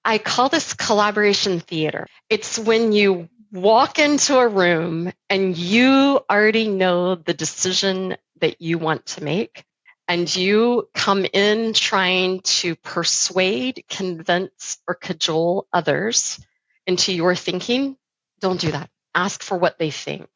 I call this collaboration theater. It's when you walk into a room and you already know the decision that you want to make, and you come in trying to persuade, convince, or cajole others into your thinking. Don't do that. Ask for what they think.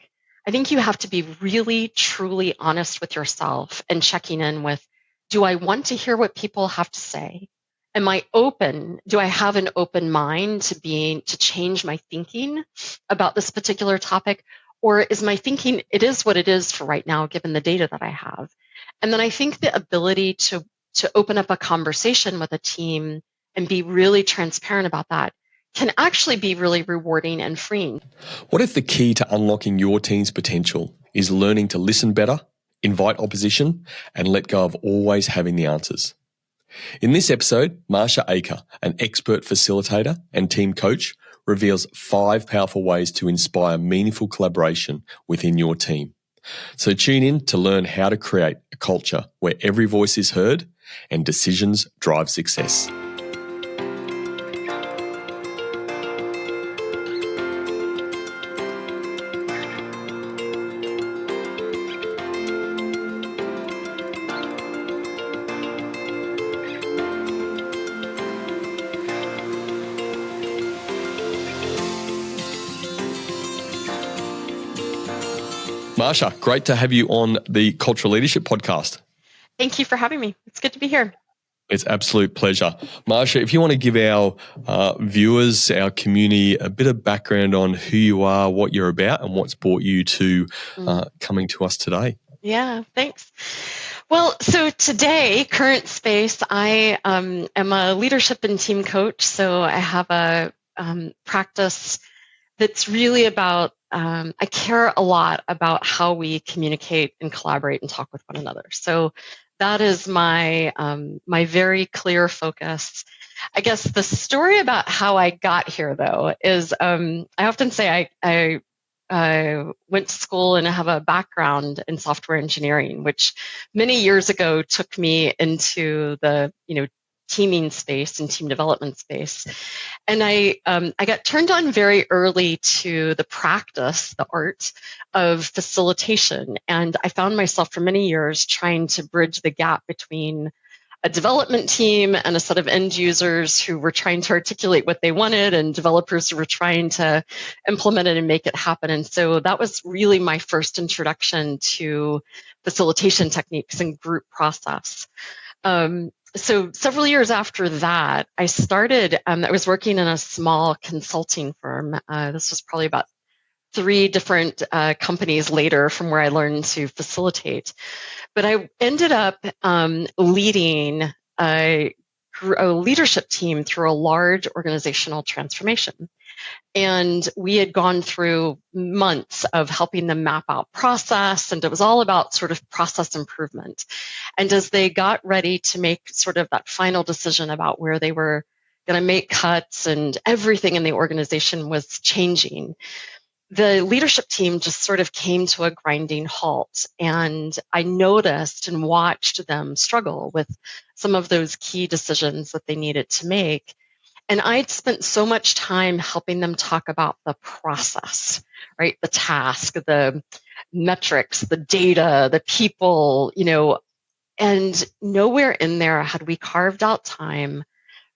I think you have to be really, truly honest with yourself and checking in with, do I want to hear what people have to say? Am I open? Do I have an open mind to change my thinking about this particular topic? Or is my thinking, it is what it is for right now, given the data that I have? And then I think the ability to open up a conversation with a team and be really transparent about that can actually be really rewarding and freeing. What if the key to unlocking your team's potential is learning to listen better, invite opposition, and let go of always having the answers? In this episode, Marsha Acker, an expert facilitator and team coach, reveals 5 powerful ways to inspire meaningful collaboration within your team. So tune in to learn how to create a culture where every voice is heard and decisions drive success. Marsha, great to have you on the Cultural Leadership Podcast. Thank you for having me. It's good to be here. It's an absolute pleasure. Marsha, if you want to give our viewers, our community, a bit of background on who you are, what you're about, and what's brought you to coming to us today. Yeah, thanks. Well, so today, current space, I am a leadership and team coach. So I have a practice that's really about, I care a lot about how we communicate and collaborate and talk with one another. So that is my my very clear focus. I guess the story about how I got here, though, is I often say I went to school and I have a background in software engineering, which many years ago took me into the teaming space and team development space. And I got turned on very early to the practice, the art of facilitation. And I found myself for many years trying to bridge the gap between a development team and a set of end users who were trying to articulate what they wanted and developers who were trying to implement it and make it happen. And so that was really my first introduction to facilitation techniques and group process. So several years after that, I was working in a small consulting firm. This was probably about 3 different companies later from where I learned to facilitate. But I ended up leading a leadership team through a large organizational transformation. And we had gone through months of helping them map out process, and it was all about sort of process improvement. And as they got ready to make sort of that final decision about where they were going to make cuts and everything in the organization was changing, the leadership team just sort of came to a grinding halt. And I noticed and watched them struggle with some of those key decisions that they needed to make. And I'd spent so much time helping them talk about the process, right? The task, the metrics, the data, the people, and nowhere in there had we carved out time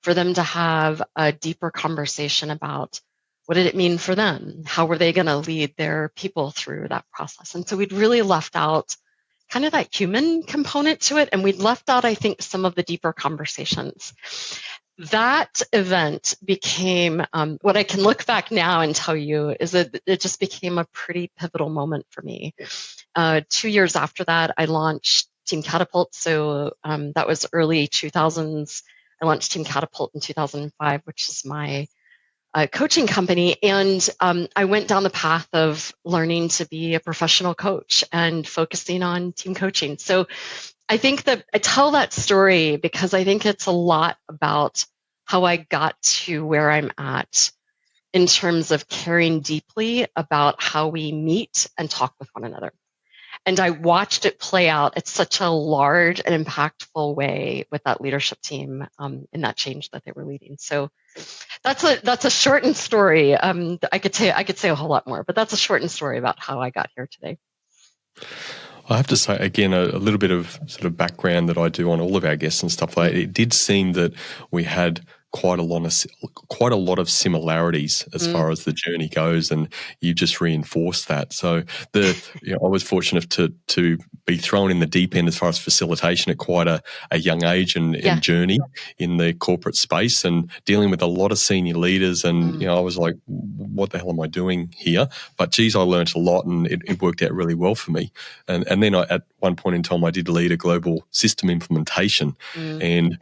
for them to have a deeper conversation about what did it mean for them? How were they going to lead their people through that process? And so we'd really left out kind of that human component to it. And we'd left out, I think, some of the deeper conversations. That event became, what I can look back now and tell you is that it just became a pretty pivotal moment for me. 2 years after that, I launched Team Catapult. So that was early 2000s. I launched Team Catapult in 2005, which is my coaching company. And I went down the path of learning to be a professional coach and focusing on team coaching. So I think that I tell that story because I think it's a lot about how I got to where I'm at in terms of caring deeply about how we meet and talk with one another. And I watched it play out at such a large and impactful way with that leadership team in that change that they were leading. So that's a shortened story. I could say a whole lot more, but that's a shortened story about how I got here today. I have to say, again, a little bit of sort of background that I do on all of our guests and stuff like that. It did seem that we had quite a lot of similarities as far as the journey goes, and you just reinforced that. So I was fortunate to be thrown in the deep end as far as facilitation at quite a young age and journey in the corporate space, and dealing with a lot of senior leaders. And I was like, what the hell am I doing here? But geez, I learned a lot, and it worked out really well for me. And then at one point in time, I did lead a global system implementation, and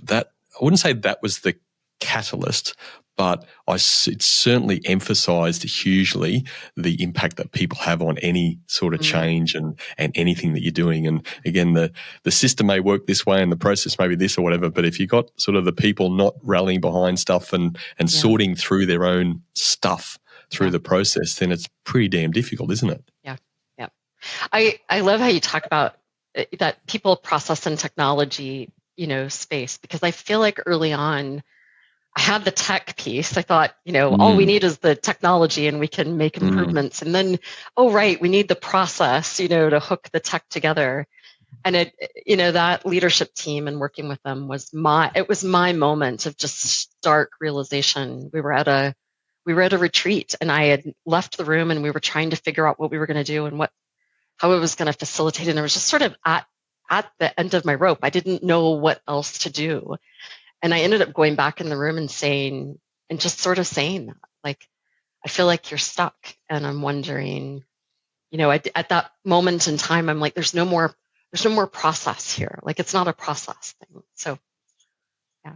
that, I wouldn't say that was the catalyst, but it certainly emphasised hugely the impact that people have on any sort of change and anything that you're doing. And again, the system may work this way and the process may be this or whatever, but if you got sort of the people not rallying behind stuff and sorting through their own stuff through the process, then it's pretty damn difficult, isn't it? Yeah. I love how you talk about that people, process, and technology space, because I feel like early on I had the tech piece. I thought, all we need is the technology and we can make improvements. And then, we need the process, to hook the tech together. And that leadership team and working with them was my moment of just stark realization. We were at a retreat, and I had left the room, and we were trying to figure out what we were going to do and how it was going to facilitate. And I was just sort of at the end of my rope. I didn't know what else to do. And I ended up going back in the room and saying that, like, I feel like you're stuck. And I'm wondering, at that moment in time, I'm like, there's no more process here. Like, it's not a process thing. So, yeah.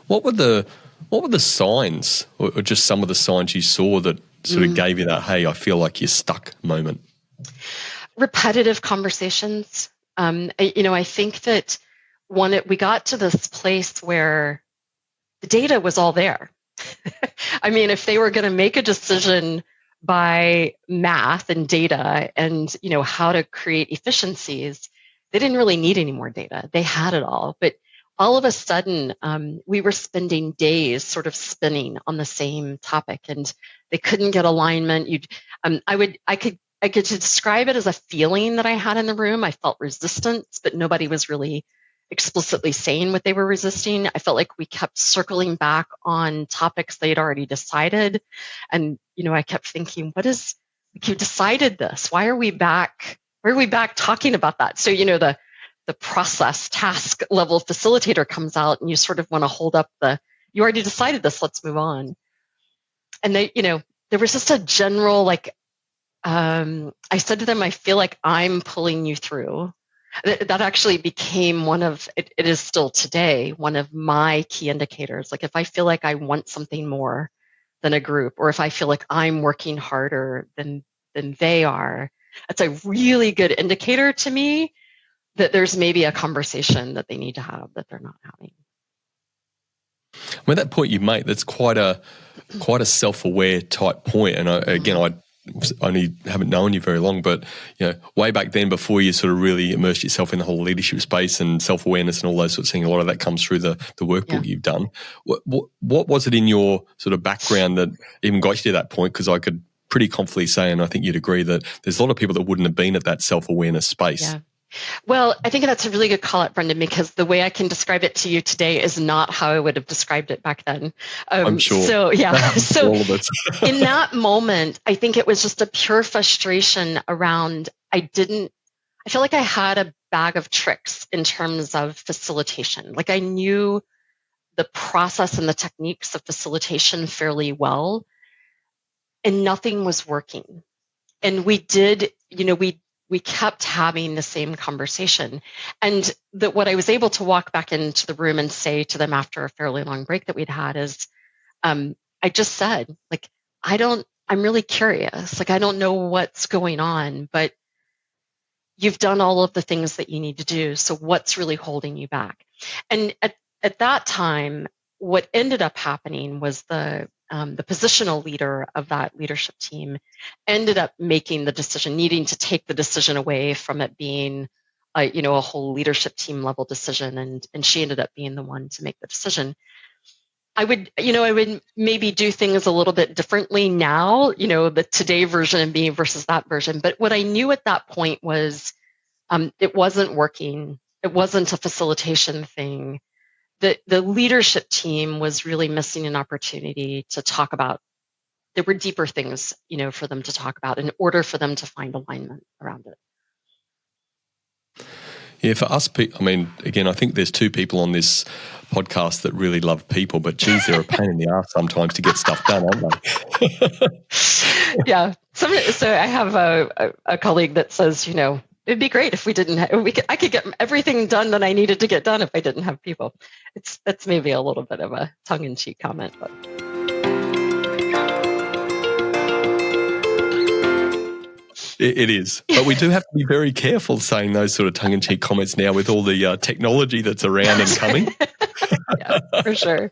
What were the signs, or just some of the signs you saw that sort of gave you that, hey, I feel like you're stuck moment? Repetitive conversations. I think that we got to this place where the data was all there. I mean, if they were going to make a decision by math and data and, how to create efficiencies, they didn't really need any more data. They had it all. But all of a sudden, we were spending days sort of spinning on the same topic, and they couldn't get alignment. I could describe it as a feeling that I had in the room. I felt resistance, but nobody was really explicitly saying what they were resisting. I felt like we kept circling back on topics they'd already decided. And, I kept thinking, you decided this. Why are we back? Why are we back talking about that? So, the process task level facilitator comes out, and you sort of want to hold up you already decided this, let's move on. And there was just a general, I said to them, I feel like I'm pulling you through. That actually became it is still today, one of my key indicators. Like, if I feel like I want something more than a group, or if I feel like I'm working harder than they are, that's a really good indicator to me that there's maybe a conversation that they need to have that they're not having. Well, that point you make, that's quite a self-aware type point. And I only haven't known you very long, but way back then, before you sort of really immersed yourself in the whole leadership space and self-awareness and all those sorts of things, a lot of that comes through the workbook you've done. What was it in your sort of background that even got you to that point? Because I could pretty confidently say, and I think you'd agree, that there's a lot of people that wouldn't have been at that self-awareness space. Yeah. Well, I think that's a really good call out, Brendan, because the way I can describe it to you today is not how I would have described it back then. I'm sure. So, yeah. So all of it. In that moment, I think it was just a pure frustration around, I feel like I had a bag of tricks in terms of facilitation. Like, I knew the process and the techniques of facilitation fairly well, and nothing was working. And we kept having the same conversation. And what I was able to walk back into the room and say to them after a fairly long break that we'd had is, I just said, like, I'm really curious. Like, I don't know what's going on, but you've done all of the things that you need to do. So what's really holding you back? And at that time, what ended up happening was the the positional leader of that leadership team ended up making the decision, needing to take the decision away from it being a whole leadership team level decision, and she ended up being the one to make the decision. I would maybe do things a little bit differently now, the today version of me versus that version. But what I knew at that point was it wasn't working. It wasn't a facilitation thing. The leadership team was really missing an opportunity to talk about. There were deeper things, for them to talk about in order for them to find alignment around it. Yeah, for us, again, I think there's two people on this podcast that really love people, but geez, they're a pain in the ass sometimes to get stuff done, aren't they? Yeah. So I have a colleague that says, it'd be great if we didn't. I could get everything done that I needed to get done if I didn't have people. That's maybe a little bit of a tongue-in-cheek comment, but. It is. But we do have to be very careful saying those sort of tongue-in-cheek comments now with all the technology that's around and coming. Yeah, for sure.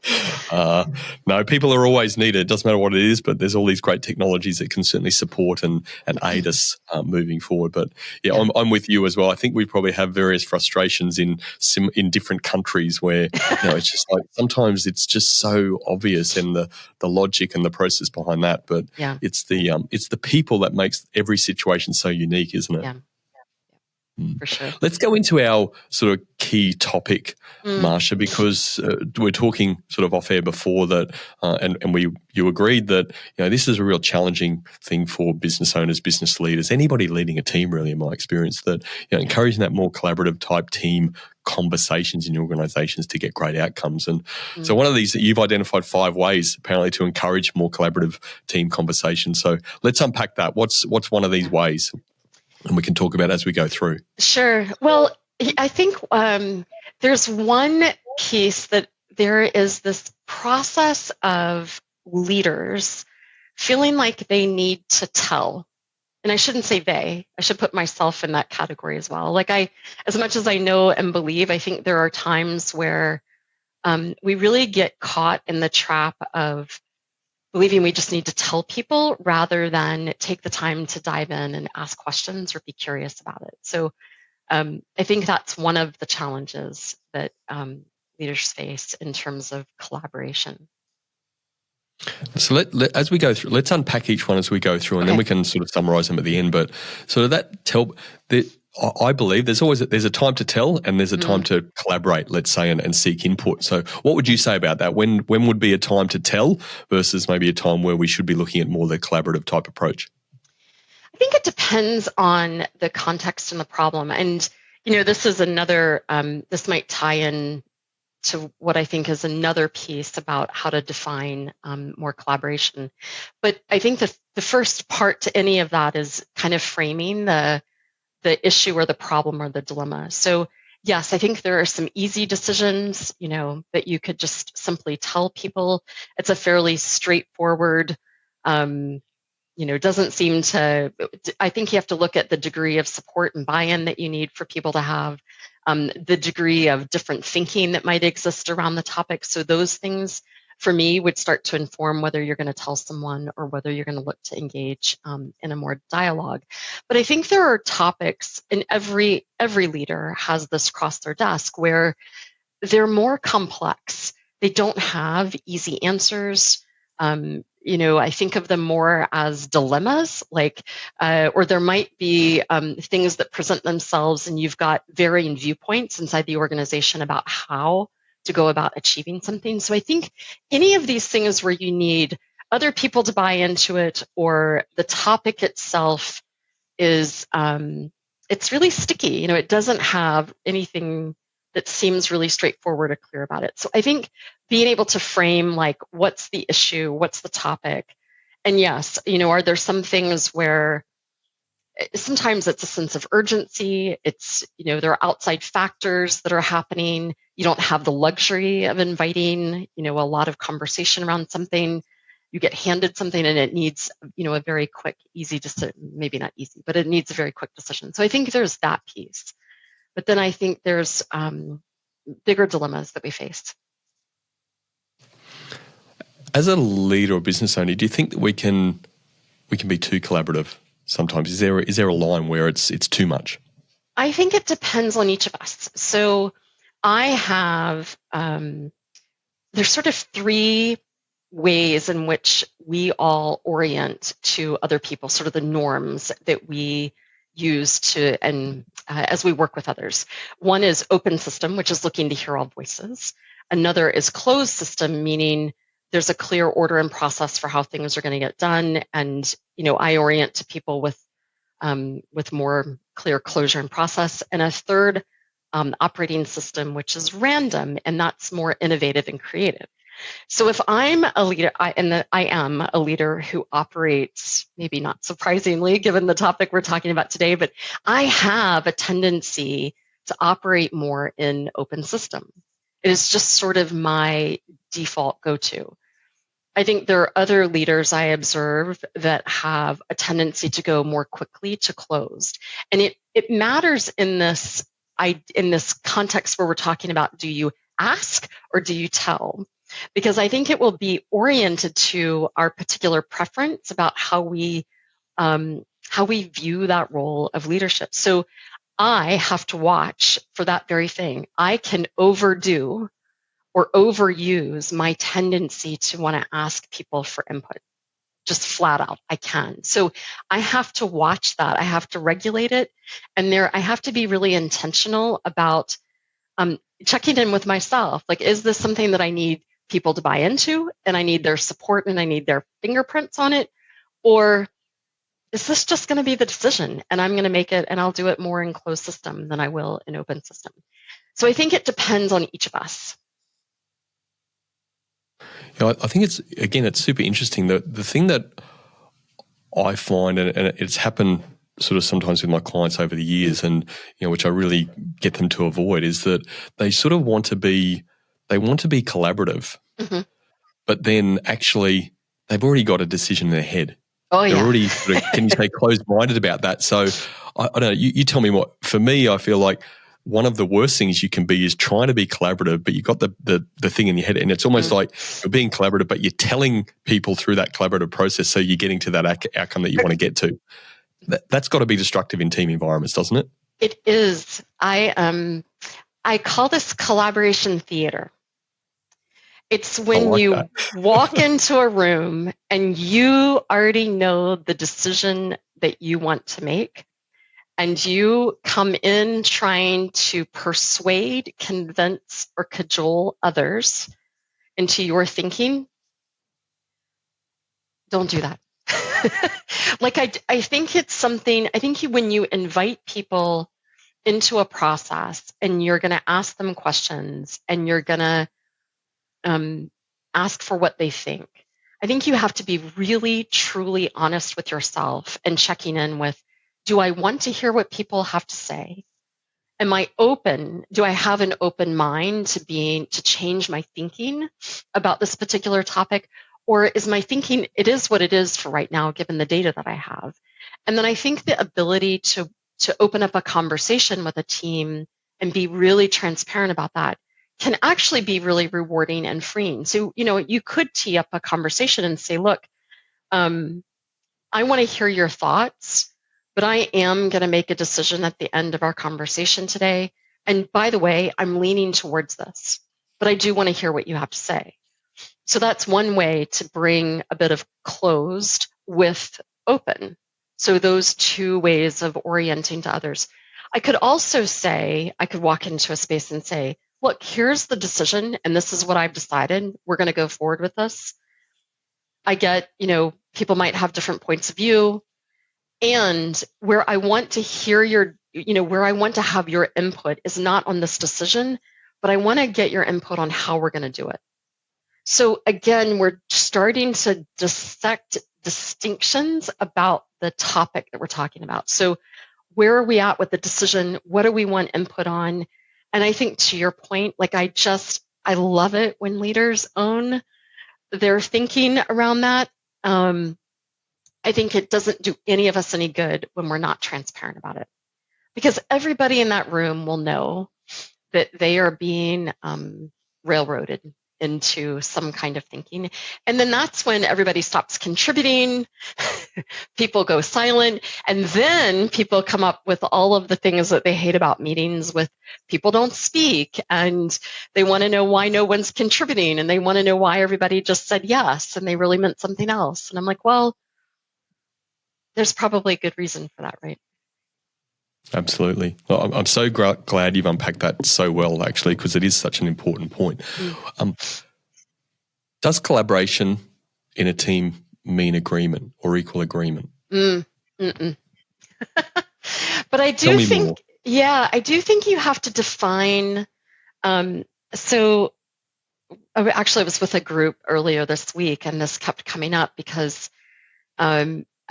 No, people are always needed. It doesn't matter what it is, but there's all these great technologies that can certainly support and aid us moving forward. But yeah. I'm with you as well. I think we probably have various frustrations in different countries where it's just like sometimes it's just so obvious and the logic and the process behind that. But it's the people that makes every situation so unique, isn't it? Yeah. For sure. Let's go into our sort of key topic, Marsha, because we're talking sort of off air before that, and you agreed that this is a real challenging thing for business owners, business leaders, anybody leading a team, really, in my experience, that encouraging that more collaborative type team conversations in organizations to get great outcomes. And so one of these that you've identified 5 ways apparently to encourage more collaborative team conversations. So let's unpack that. What's one of these ways? And we can talk about it as we go through. Sure. Well, I think there's one piece that there is this process of leaders feeling like they need to tell. And I shouldn't say they. I should put myself in that category as well. As much as I know and believe, I think there are times where we really get caught in the trap of believing we just need to tell people rather than take the time to dive in and ask questions or be curious about it. So I think that's one of the challenges that leaders face in terms of collaboration. So as we go through, let's unpack each one as we go through, and then we can sort of summarize them at the end. But sort of I believe there's a time to tell and there's a time to collaborate, let's say, and seek input. So what would you say about that? When would be a time to tell versus maybe a time where we should be looking at more the collaborative type approach? I think it depends on the context and the problem. And, this is another, this might tie in to what I think is another piece about how to define more collaboration. But I think the first part to any of that is kind of framing the issue or the problem or the dilemma. So yes, I think there are some easy decisions, that you could just simply tell people. It's a fairly straightforward, doesn't seem to, I think you have to look at the degree of support and buy-in that you need for people to have, the degree of different thinking that might exist around the topic. So those things for me would start to inform whether you're going to tell someone or whether you're going to look to engage in a more dialogue. But I think there are topics, and every leader has this across their desk, where they're more complex. They don't have easy answers. I think of them more as dilemmas, or there might be things that present themselves, and you've got varying viewpoints inside the organization about how to go about achieving something. So I think any of these things where you need other people to buy into it, or the topic itself is, it's really sticky. It doesn't have anything that seems really straightforward or clear about it. So I think being able to frame, what's the issue, what's the topic? And yes, are there some things where sometimes it's a sense of urgency. It's, there are outside factors that are happening. You don't have the luxury of inviting, a lot of conversation around something. You get handed something and it needs, a very quick, easy decision. Maybe not easy, but it needs a very quick decision. So I think there's that piece. But then I think there's bigger dilemmas that we face. As a leader or business owner, do you think that we can be too collaborative sometimes? Is there a line where it's too much? I think it depends on each of us. So I have, there's sort of three ways in which we all orient to other people, sort of the norms that we use to, and as we work with others. One is open system, which is looking to hear all voices. Another is closed system, meaning there's a clear order and process for how things are going to get done. And, I orient to people with more clear closure and process. And a third operating system, which is random, and that's more innovative and creative. So if I'm a leader, I am a leader who operates, maybe not surprisingly, given the topic we're talking about today, but I have a tendency to operate more in open system. It is just sort of my default go-to. I think there are other leaders I observe that have a tendency to go more quickly to closed. And it matters in this context where we're talking about, do you ask or do you tell? Because I think it will be oriented to our particular preference about how we view that role of leadership. So I have to watch for that very thing. I can overdo or overuse my tendency to want to ask people for input, just flat out. I can. So I have to watch that. I have to regulate it. And I have to be really intentional about checking in with myself. Like, is this something that I need people to buy into and I need their support and I need their fingerprints on it? Or is this just going to be the decision and I'm going to make it and I'll do it more in closed system than I will in open system? So I think it depends on each of us. I think it's super interesting. The thing that I find, and it's happened sort of sometimes with my clients over the years, and which I really get them to avoid, is that they sort of want to be collaborative, mm-hmm. but then actually they've already got a decision in their head. Oh yeah, they're already sort of, can you say, closed-minded about that? So I don't know. You tell me what. For me, I feel like one of the worst things you can be is trying to be collaborative, but you've got the thing in your head, and it's almost like you're being collaborative, but you're telling people through that collaborative process, so you're getting to that outcome that you want to get to. That's got to be destructive in team environments, doesn't it? It is. I call this collaboration theater. It's when you walk into a room and you already know the decision that you want to make, and you come in trying to persuade, convince, or cajole others into your thinking. Don't do that. I think it's something, when you invite people into a process and you're going to ask them questions and you're going to ask for what they think, I think you have to be really, truly honest with yourself and checking in with, do I want to hear what people have to say? Am I open? Do I have an open mind to change my thinking about this particular topic? Or is my thinking, it is what it is for right now, given the data that I have? And then I think the ability to open up a conversation with a team and be really transparent about that can actually be really rewarding and freeing. So, you could tee up a conversation and say, look, I want to hear your thoughts, but I am going to make a decision at the end of our conversation today. And by the way, I'm leaning towards this, but I do want to hear what you have to say. So that's one way to bring a bit of closed with open. So those two ways of orienting to others. I could also say, I could walk into a space and say, look, here's the decision, and this is what I've decided. We're going to go forward with this. I get, people might have different points of view. And where I want to hear where I want to have your input is not on this decision, but I want to get your input on how we're going to do it. So again, we're starting to dissect distinctions about the topic that we're talking about. So where are we at with the decision? What do we want input on? And I think to your point, I love it when leaders own their thinking around that. I think it doesn't do any of us any good when we're not transparent about it, because everybody in that room will know that they are being railroaded into some kind of thinking. And then that's when everybody stops contributing, people go silent, and then people come up with all of the things that they hate about meetings with people don't speak, and they want to know why no one's contributing, and they want to know why everybody just said yes and they really meant something else. And I'm like, well, there's probably a good reason for that, right? Absolutely. Well, I'm so glad you've unpacked that so well, actually, because it is such an important point. Does collaboration in a team mean agreement or equal agreement? But I do think, more. Yeah, I do think you have to define. So actually, I was with a group earlier this week, and this kept coming up because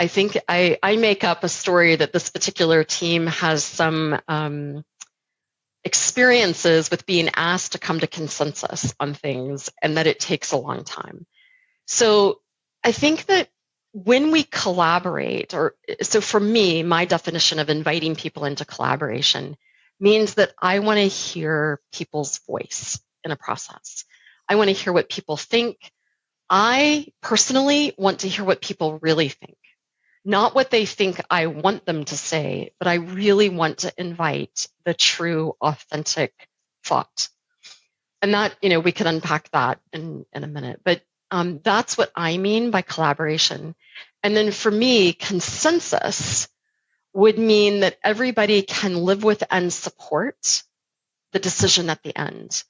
I think I make up a story that this particular team has some experiences with being asked to come to consensus on things, and that it takes a long time. So I think that when we collaborate, so for me, my definition of inviting people into collaboration means that I want to hear people's voice in a process. I want to hear what people think. I personally want to hear what people really think. Not what they think I want them to say, but I really want to invite the true, authentic thought. And that, we could unpack that in a minute. But that's what I mean by collaboration. And then for me, consensus would mean that everybody can live with and support the decision at the end.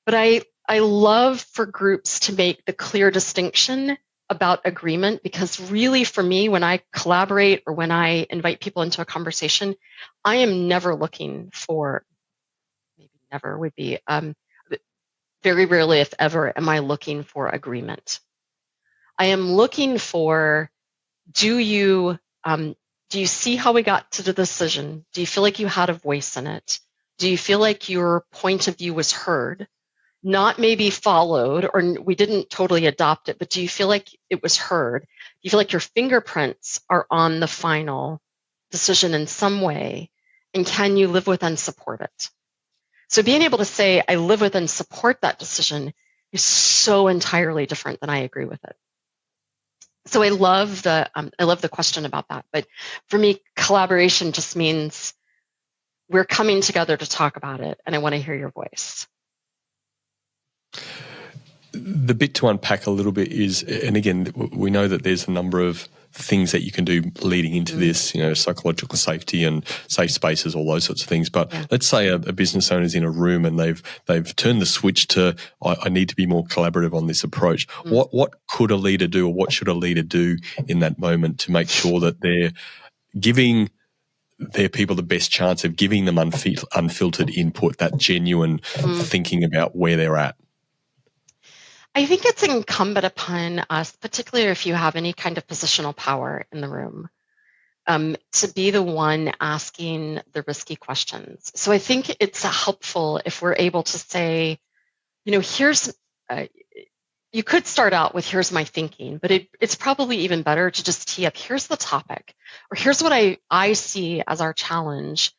But I love for groups to make the clear distinction about agreement, because really for me, when I collaborate or when I invite people into a conversation, I am never looking for, maybe never would be, very rarely, if ever, am I looking for agreement. I am looking for, do you see how we got to the decision? Do you feel like you had a voice in it? Do you feel like your point of view was heard? Not maybe followed, or we didn't totally adopt it, but do you feel like it was heard? Do you feel like your fingerprints are on the final decision in some way? And can you live with and support it? So being able to say, I live with and support that decision is so entirely different than I agree with it. So I love the question about that. But for me, collaboration just means we're coming together to talk about it, and I want to hear your voice. The bit to unpack a little bit is, and again, we know that there's a number of things that you can do leading into this, psychological safety and safe spaces, all those sorts of things. But let's say a business owner is in a room and they've turned the switch to, I need to be more collaborative on this approach. What could a leader do, or what should a leader do in that moment to make sure that they're giving their people the best chance of giving them unfiltered input, that genuine thinking about where they're at? I think it's incumbent upon us, particularly if you have any kind of positional power in the room, to be the one asking the risky questions. So I think it's helpful if we're able to say, here's, you could start out with, here's my thinking, but it's probably even better to just tee up, here's the topic, or here's what I see as our challenge.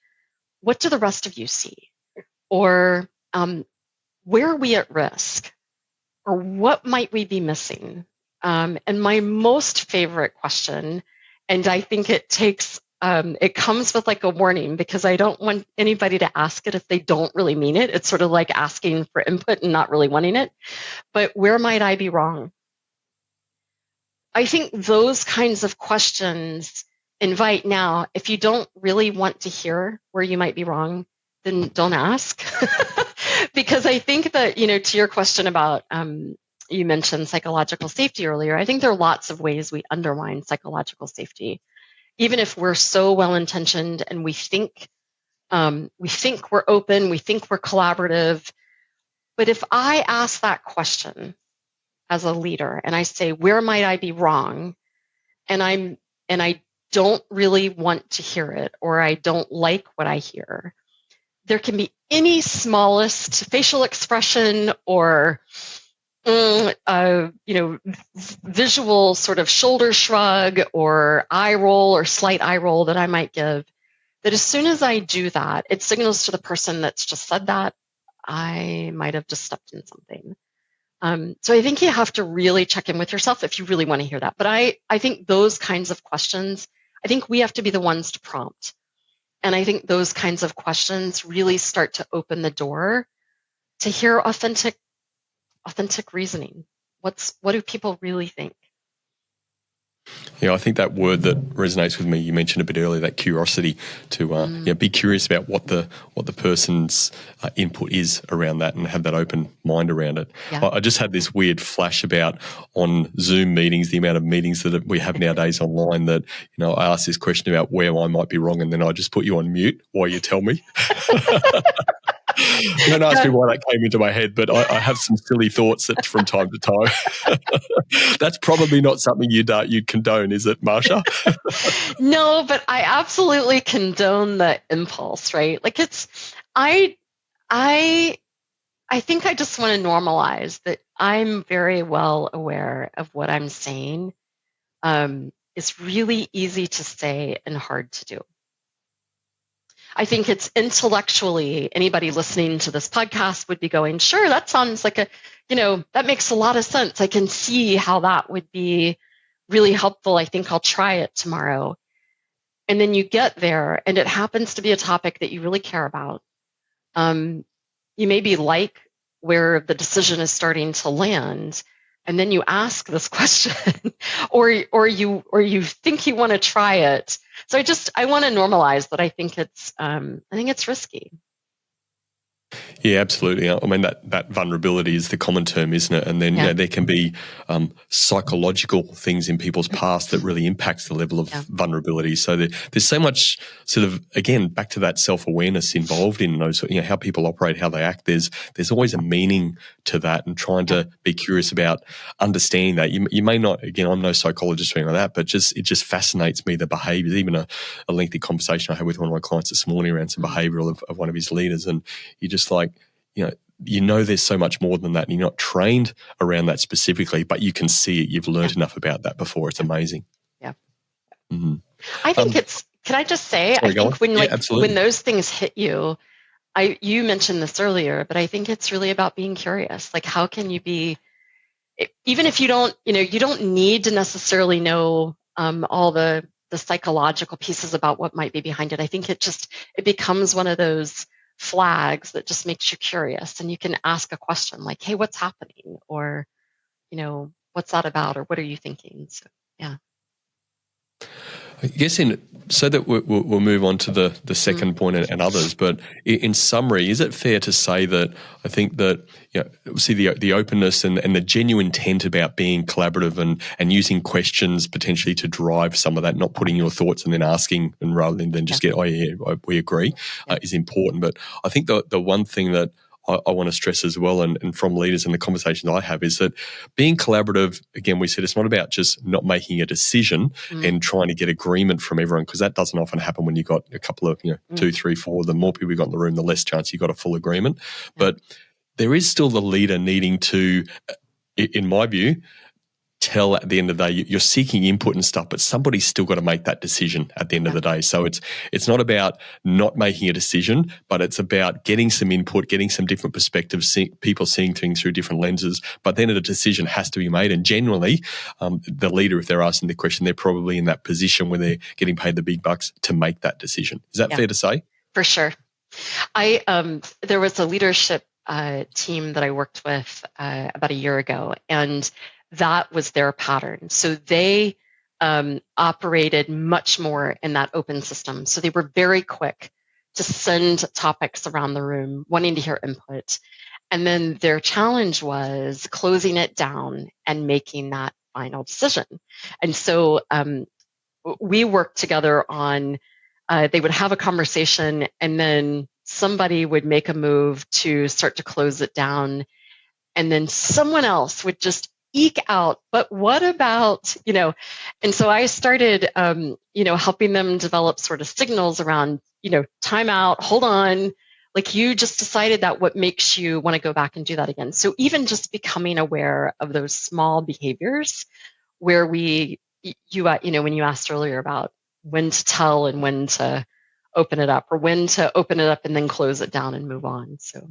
What do the rest of you see? Or where are we at risk? Or what might we be missing? And my most favorite question, and I think it comes with like a warning, because I don't want anybody to ask it if they don't really mean it. It's sort of like asking for input and not really wanting it. But where might I be wrong? I think those kinds of questions invite. Now, if you don't really want to hear where you might be wrong, then don't ask. Because I think that, to your question about, you mentioned psychological safety earlier, I think there are lots of ways we undermine psychological safety. Even if we're so well-intentioned and we think we're open, we think we're collaborative. But if I ask that question as a leader and I say, where might I be wrong? And I don't really want to hear it, or I don't like what I hear, there can be any smallest facial expression or, visual sort of shoulder shrug or eye roll or slight eye roll that I might give, that as soon as I do that, it signals to the person that's just said that I might have just stepped in something. So I think you have to really check in with yourself if you really want to hear that. But I think those kinds of questions, I think we have to be the ones to prompt. And I think those kinds of questions really start to open the door to hear authentic reasoning. What do people really think? Yeah, I think that word that resonates with me, you mentioned a bit earlier, that curiosity, to be curious about what the person's input is around that and have that open mind around it. Yeah. I just had this weird flash about on Zoom meetings, the amount of meetings that we have nowadays online that, I asked this question about where I might be wrong and then I just put you on mute while you tell me. Don't ask me why that came into my head, but I have some silly thoughts that from time to time. That's probably not something you'd condone, is it, Marsha? No, but I absolutely condone the impulse, right? Like I think I just want to normalize that I'm very well aware of what I'm saying. It's really easy to say and hard to do. I think it's intellectually, anybody listening to this podcast would be going, sure, that sounds like that makes a lot of sense. I can see how that would be really helpful. I think I'll try it tomorrow. And then you get there and it happens to be a topic that you really care about. You maybe like where the decision is starting to land. And then you ask this question or you think you want to try it. So I want to normalize that. I think it's risky. Yeah, absolutely. I mean, that vulnerability is the common term, isn't it? And then there can be psychological things in people's past that really impacts the level of vulnerability. So there's so much sort of, again, back to that self-awareness involved in those, how people operate, how they act. There's always a meaning to that, and trying to be curious about understanding that. You may not, again, I'm no psychologist or anything like that, but it just fascinates me, the behaviours. Even a lengthy conversation I had with one of my clients this morning around some behavioural of one of his leaders, and you just like, there's so much more than that, and you're not trained around that specifically, but you can see it. You've learned enough about that before. It's amazing. Yeah. Mm-hmm. I think can I just say, I think when those things hit you, you mentioned this earlier, but I think it's really about being curious. Like, how can you be, even if you don't need to necessarily know all the psychological pieces about what might be behind it. I think it becomes one of those flags that just makes you curious, and you can ask a question like, hey, what's happening? Or, what's that about? Or what are you thinking? So, yeah. I guess so that we'll move on to the second point and others, but in summary, is it fair to say that I think that see the openness and the genuine intent about being collaborative and using questions potentially to drive some of that, not putting your thoughts and then asking, and rather than just get, we agree, is important. But I think the one thing that I want to stress as well, and from leaders and the conversations I have, is that being collaborative, again, we said it's not about just not making a decision and trying to get agreement from everyone, because that doesn't often happen when you've got a couple of, 2, 3, 4, the more people you've got in the room, the less chance you've got a full agreement. But there is still the leader needing to, in my view, tell at the end of the day, you're seeking input and stuff, but somebody's still got to make that decision at the end of the day. So it's not about not making a decision, but it's about getting some input, getting some different perspectives, people seeing things through different lenses, but then a decision has to be made. And generally, the leader, if they're asking the question, they're probably in that position where they're getting paid the big bucks to make that decision. Is that fair to say? For sure. There was a leadership team that I worked with about a year ago, and that was their pattern. So they operated much more in that open system. So they were very quick to send topics around the room, wanting to hear input. And then their challenge was closing it down and making that final decision. And so we worked together on, they would have a conversation, and then somebody would make a move to start to close it down. And then someone else would just eke out, but what about, and so I started, helping them develop sort of signals around, time out, hold on, like you just decided that, what makes you want to go back and do that again? So even just becoming aware of those small behaviors where when you asked earlier about when to tell and when to open it up, or when to open it up and then close it down and move on. So,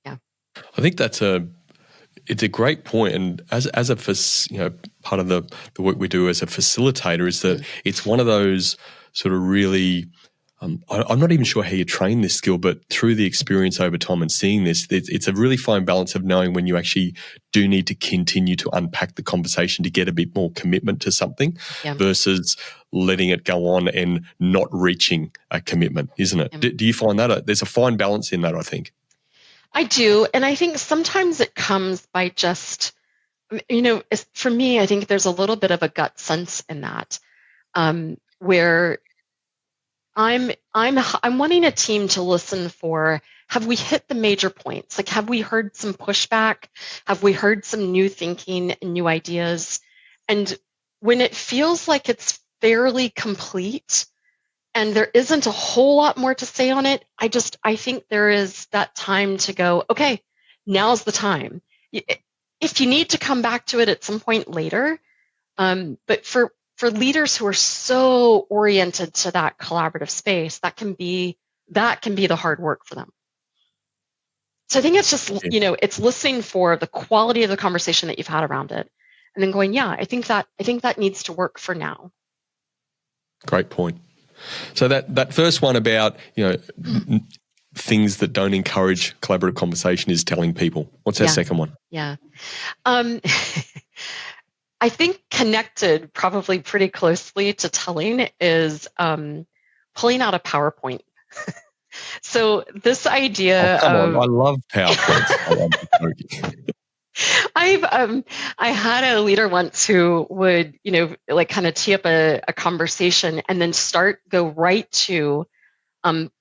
yeah. I think that's It's a great point, and as a part of the work we do as a facilitator is that it's one of those sort of really. I'm not even sure how you train this skill, but through the experience over time and seeing this, it's a really fine balance of knowing when you actually do need to continue to unpack the conversation to get a bit more commitment to something versus letting it go on and not reaching a commitment, isn't it? Do you find that there's a fine balance in that, I think? I do. And I think sometimes it comes by just, for me, I think there's a little bit of a gut sense in that, where I'm wanting a team to listen for, have we hit the major points? Like, have we heard some pushback? Have we heard some new thinking and new ideas? And when it feels like it's fairly complete and there isn't a whole lot more to say on it, I think there is that time to go, okay, now's the time. If you need to come back to it at some point later, but for leaders who are so oriented to that collaborative space, that can be the hard work for them. So I think it's just, it's listening for the quality of the conversation that you've had around it, and then going, yeah, I think that needs to work for now. Great point. So that first one about, things that don't encourage collaborative conversation is telling people. What's our second one? Yeah. I think connected probably pretty closely to telling is pulling out a PowerPoint. So this idea come on, I love PowerPoints. I had a leader once who would, kind of tee up a conversation and then go right to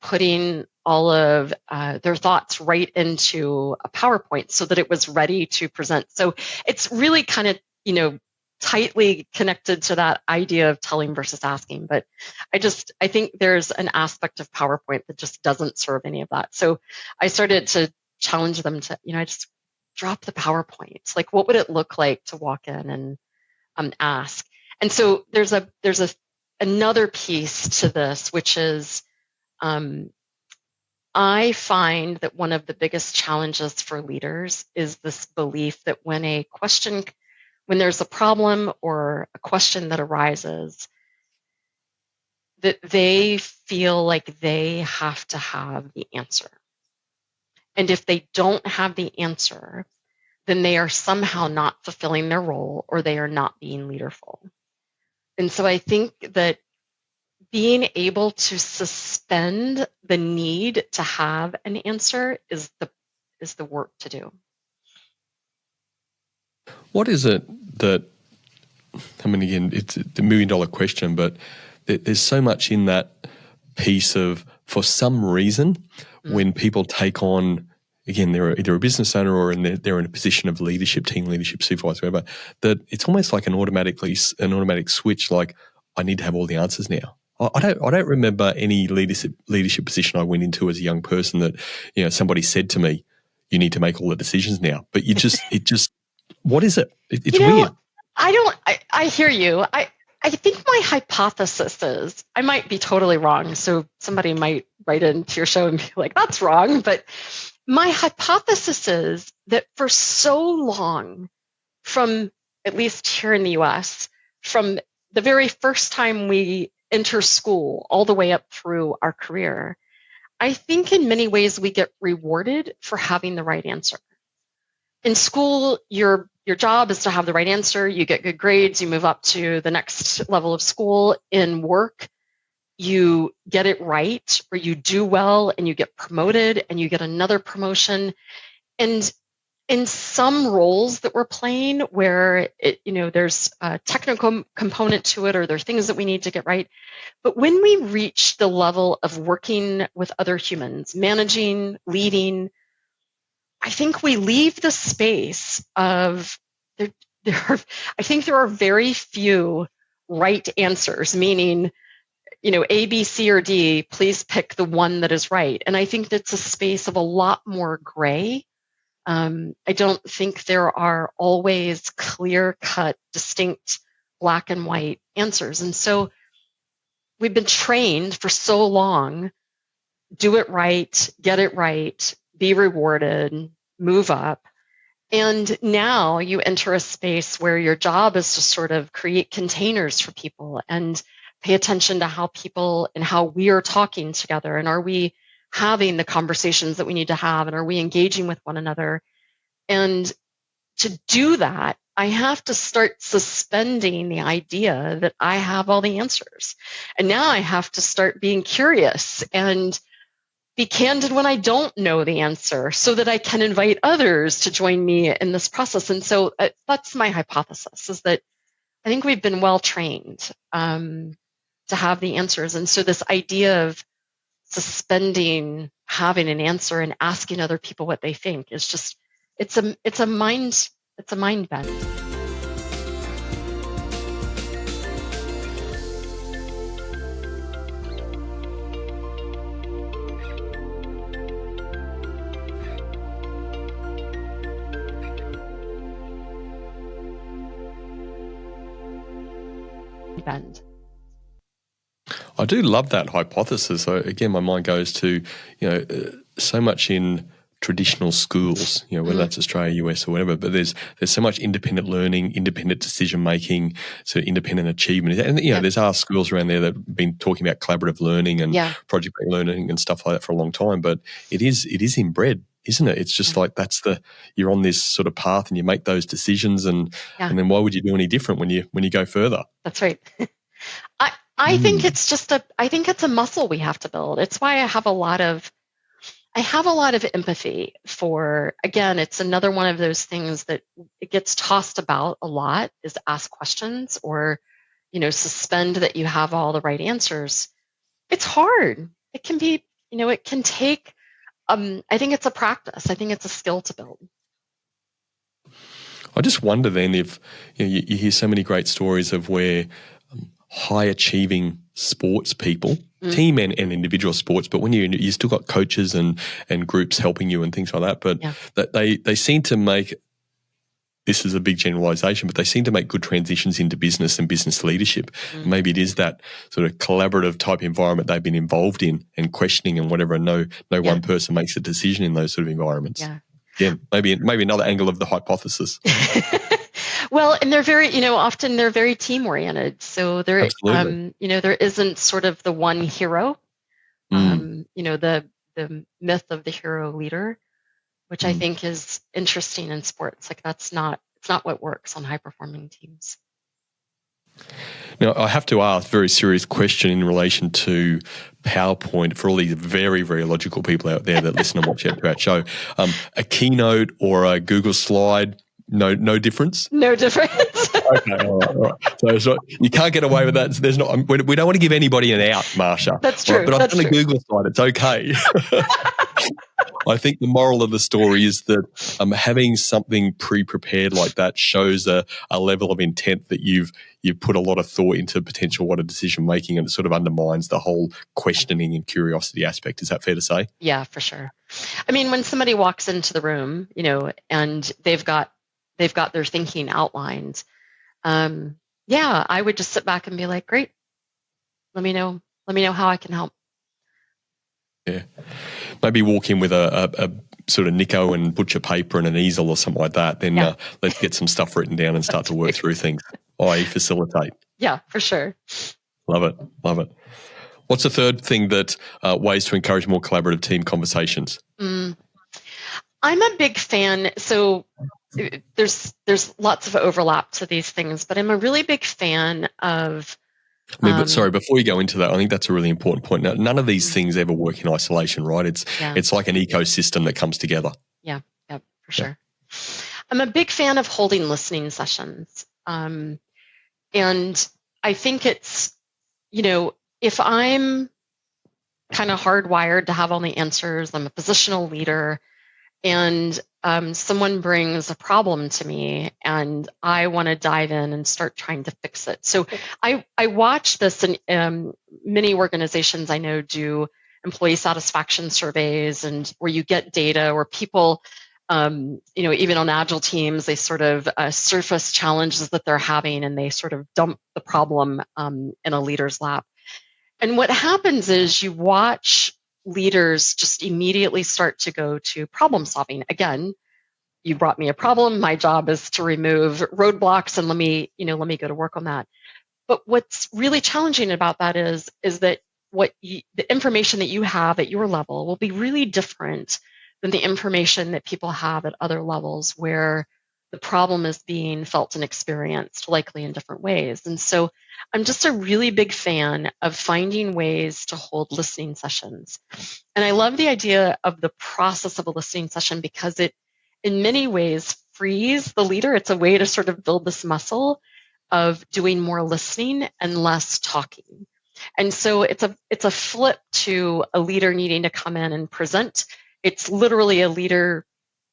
putting all of their thoughts right into a PowerPoint so that it was ready to present. So it's really kind of, tightly connected to that idea of telling versus asking. But I think there's an aspect of PowerPoint that just doesn't serve any of that. So I started to challenge them to, just drop the PowerPoint. Like, what would it look like to walk in and ask? And so there's another piece to this, which is I find that one of the biggest challenges for leaders is this belief that when there's a problem or a question that arises, that they feel like they have to have the answer. And if they don't have the answer, then they are somehow not fulfilling their role or they are not being leaderful. And so I think that being able to suspend the need to have an answer is the work to do. What is it that, again, it's the $1 million question, but there's so much in that piece of, for some reason, when people take on, again, they're either a business owner or they're in a position of leadership, team leadership, supervisor, whatever, that it's almost like an automatic switch, like, I need to have all the answers now. I don't remember any leadership position I went into as a young person that, somebody said to me, you need to make all the decisions now. But what is it? It's weird. I hear you. I think my hypothesis is, I might be totally wrong, so somebody might write into your show and be like, that's wrong. But my hypothesis is that for so long, from at least here in the US, from the very first time we enter school all the way up through our career, I think in many ways we get rewarded for having the right answer. In school, your job is to have the right answer. You get good grades. You move up to the next level of school. In work, you get it right, or you do well and you get promoted and you get another promotion. And in some roles that we're playing where there's a technical component to it, or there are things that we need to get right. But when we reach the level of working with other humans, managing, leading, I think we leave the space of I think there are very few right answers, meaning, A, B, C, or D, please pick the one that is right. And I think that's a space of a lot more gray. I don't think there are always clear-cut, distinct black and white answers. And so we've been trained for so long, do it right, get it right, be rewarded, move up. And now you enter a space where your job is to sort of create containers for people and pay attention to how people and how we are talking together. And are we having the conversations that we need to have? And are we engaging with one another? And to do that, I have to start suspending the idea that I have all the answers. And now I have to start being curious and be candid when I don't know the answer so that I can invite others to join me in this process. And so that's my hypothesis, is that I think we've been well trained to have the answers. And so this idea of suspending having an answer and asking other people what they think is just, it's a mind bend. Bend. I do love that hypothesis. So again, my mind goes to, so much in traditional schools, whether that's Australia, US, or whatever, but there's so much independent learning, independent decision making, so independent achievement. And there's our schools around there that have been talking about collaborative learning and project-based learning and stuff like that for a long time. But it is inbred, isn't it? It's just like you're on this sort of path and you make those decisions, and then why would you do any different when you go further? That's right. I think it's a muscle we have to build. It's why I have a lot of empathy for, again, it's another one of those things that it gets tossed about a lot, is ask questions or, suspend that you have all the right answers. It's hard. It can be, it can take, I think it's a practice. I think it's a skill to build. I just wonder then if you hear so many great stories of where high achieving sports people, team and individual sports, but when you still got coaches and groups helping you and things like that, but that they seem to make, this is a big generalization, but they seem to make good transitions into business and business leadership. Maybe it is that sort of collaborative type environment they've been involved in and questioning and whatever, and no one person makes a decision in those sort of environments. Yeah, maybe another angle of the hypothesis. Well, and they're very, often they're very team oriented. So there, there isn't sort of the one hero, the myth of the hero leader, which I think is interesting in sports. Like it's not what works on high performing teams. Now, I have to ask a very serious question in relation to PowerPoint for all these very, very logical people out there that listen and watch our show. A Keynote or a Google slide, no difference? No difference. Okay, all right. So you can't get away with that. There's not. We don't want to give anybody an out, Marsha. That's true. Right, but I've done a Google slide. It's okay. I think the moral of the story is that having something pre-prepared like that shows a level of intent that you've put a lot of thought into potential what a decision making, and it sort of undermines the whole questioning and curiosity aspect. Is that fair to say? Yeah, for sure. I mean, when somebody walks into the room, and they've got their thinking outlined, I would just sit back and be like, great, let me know how I can help. Yeah. Maybe walk in with a sort of Nico and butcher paper and an easel or something like that. Then let's get some stuff written down and start to work through things, i.e. facilitate. Yeah, for sure. Love it. What's the third thing that ways to encourage more collaborative team conversations? I'm a big fan. So there's lots of overlap to these things, but I'm a really big fan of but sorry, before you go into that, I think that's a really important point. Now, none of these things ever work in isolation, right? It's like an ecosystem that comes together. Yeah, for sure. I'm a big fan of holding listening sessions. And I think it's, if I'm kind of hardwired to have all the answers, I'm a positional leader, and someone brings a problem to me and I want to dive in and start trying to fix it. So I watch this, and many organizations I know do employee satisfaction surveys, and where you get data where people, even on agile teams, they sort of surface challenges that they're having and they sort of dump the problem in a leader's lap. And what happens is you watch leaders just immediately start to go to problem solving. Again, you brought me a problem. My job is to remove roadblocks and let me go to work on that. But what's really challenging about that is that the information that you have at your level will be really different than the information that people have at other levels where the problem is being felt and experienced likely in different ways. And so I'm just a really big fan of finding ways to hold listening sessions. And I love the idea of the process of a listening session because it, in many ways, frees the leader. It's a way to sort of build this muscle of doing more listening and less talking. And so it's a flip to a leader needing to come in and present. It's literally a leader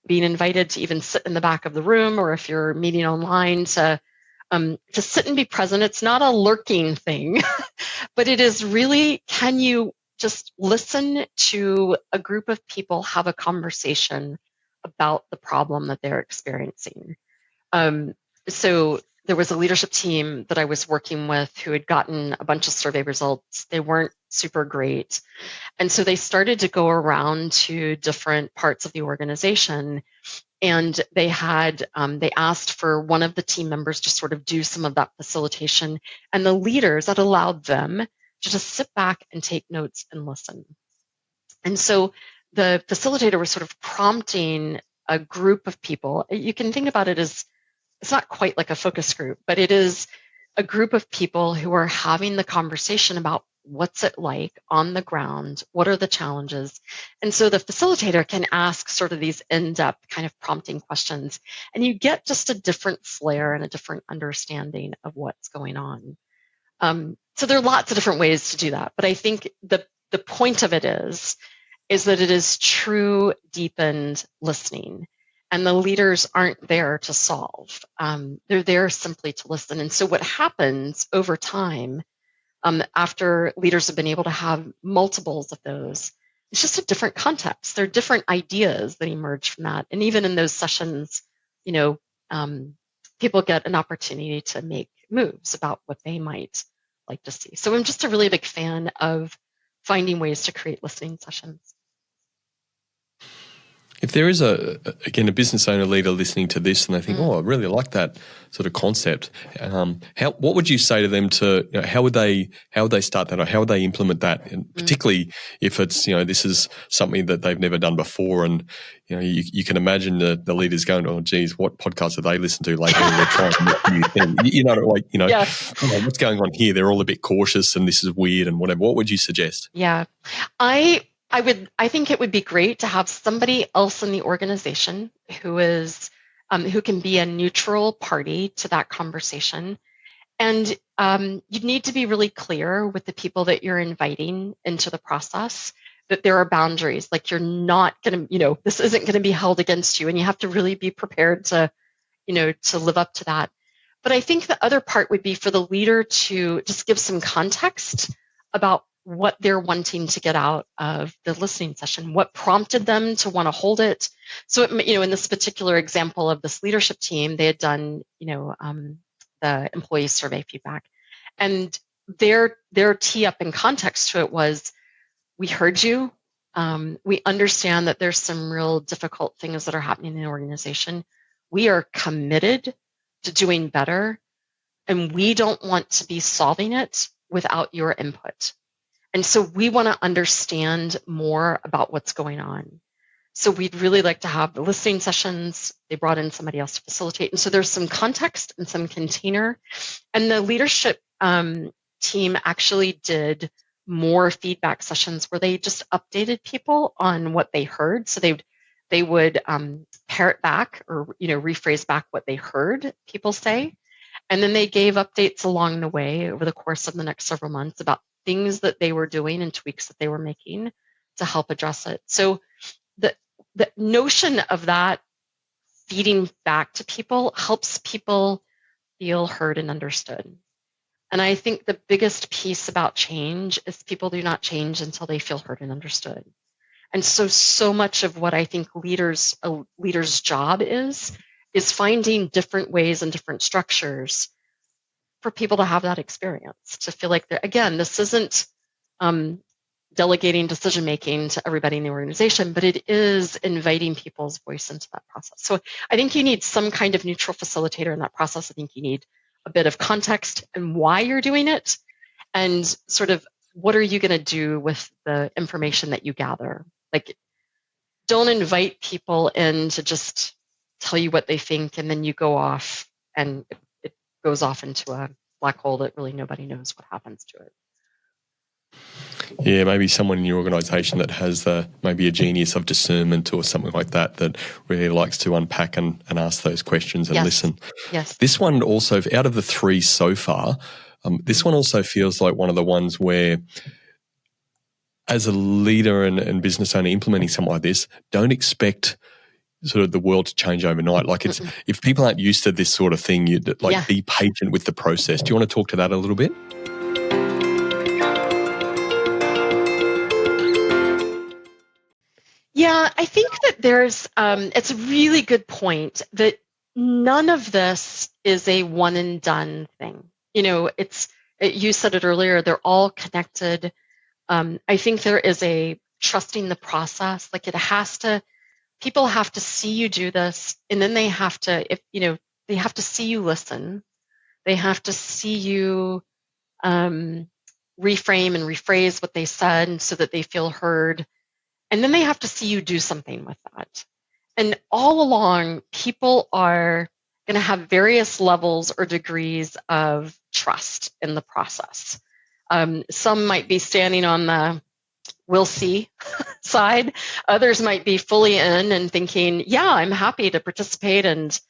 being invited to even sit in the back of the room, or if you're meeting online, to sit and be present. It's not a lurking thing, but it is really, can you just listen to a group of people have a conversation about the problem that they're experiencing? So there was a leadership team that I was working with who had gotten a bunch of survey results. They weren't super great. And so they started to go around to different parts of the organization, and they asked for one of the team members to sort of do some of that facilitation, and the leaders, that allowed them to just sit back and take notes and listen. And so the facilitator was sort of prompting a group of people. You can think about it as, it's not quite like a focus group, but it is a group of people who are having the conversation about what's it like on the ground, what are the challenges. And so the facilitator can ask sort of these in-depth kind of prompting questions, and you get just a different flair and a different understanding of what's going on. So there are lots of different ways to do that, but I think the point of it is that it is true deepened listening. And the leaders aren't there to solve. They're there simply to listen. And so what happens over time, after leaders have been able to have multiples of those, it's just a different context. There are different ideas that emerge from that. And even in those sessions, people get an opportunity to make moves about what they might like to see. So I'm just a really big fan of finding ways to create listening sessions. If there is a business owner leader listening to this and they think, I really like that sort of concept, what would you say to them how would they start that, or how would they implement that? And particularly if it's, this is something that they've never done before, and you can imagine the leaders going, oh geez, what podcasts have they listened to lately? And they're trying to make a new thing. Yes. What's going on here? They're all a bit cautious and this is weird and whatever. What would you suggest? Yeah. I think it would be great to have somebody else in the organization who is who can be a neutral party to that conversation. And you need to be really clear with the people that you're inviting into the process that there are boundaries. Like, you're not going to, this isn't going to be held against you, and you have to really be prepared to live up to that. But I think the other part would be for the leader to just give some context about what they're wanting to get out of the listening session, what prompted them to want to hold it. So, in this particular example of this leadership team, they had done, the employee survey feedback, and their tee up in context to it was, we heard you. We understand that there's some real difficult things that are happening in the organization. We are committed to doing better, and we don't want to be solving it without your input. And so we want to understand more about what's going on. So we'd really like to have the listening sessions. They brought in somebody else to facilitate. And so there's some context and some container. And the leadership team actually did more feedback sessions where they just updated people on what they heard. So they would parrot back or rephrase back what they heard people say. And then they gave updates along the way over the course of the next several months about things that they were doing and tweaks that they were making to help address it. So the notion of that feeding back to people helps people feel heard and understood. And I think the biggest piece about change is people do not change until they feel heard and understood. And so much of what I think a leader's job is finding different ways and different structures for people to have that experience, to feel like this isn't delegating decision making to everybody in the organization, but it is inviting people's voice into that process. So I think you need some kind of neutral facilitator in that process. I think you need a bit of context and why you're doing it, and sort of what are you going to do with the information that you gather. Like, don't invite people in to just tell you what they think, and then you go off and it goes off into a black hole that really nobody knows what happens to it. Yeah, maybe someone in your organisation that has maybe a genius of discernment or something like that really likes to unpack and ask those questions and listen. Yes. This one also, out of the three so far, this one also feels like one of the ones where, as a leader and business owner implementing something like this, don't expect sort of the world to change overnight. Like, it's if people aren't used to this sort of thing, be patient with the process. Do you want to talk to that a little bit? Yeah, I think that there's, it's a really good point that none of this is a one and done thing. You said it earlier, they're all connected. I think there is a trusting the process. Like, people have to see you do this, and then they have to see you listen. They have to see you reframe and rephrase what they said so that they feel heard. And then they have to see you do something with that. And all along, people are going to have various levels or degrees of trust in the process. Some might be standing on the we'll see side. Others might be fully in and thinking, yeah, I'm happy to participate, and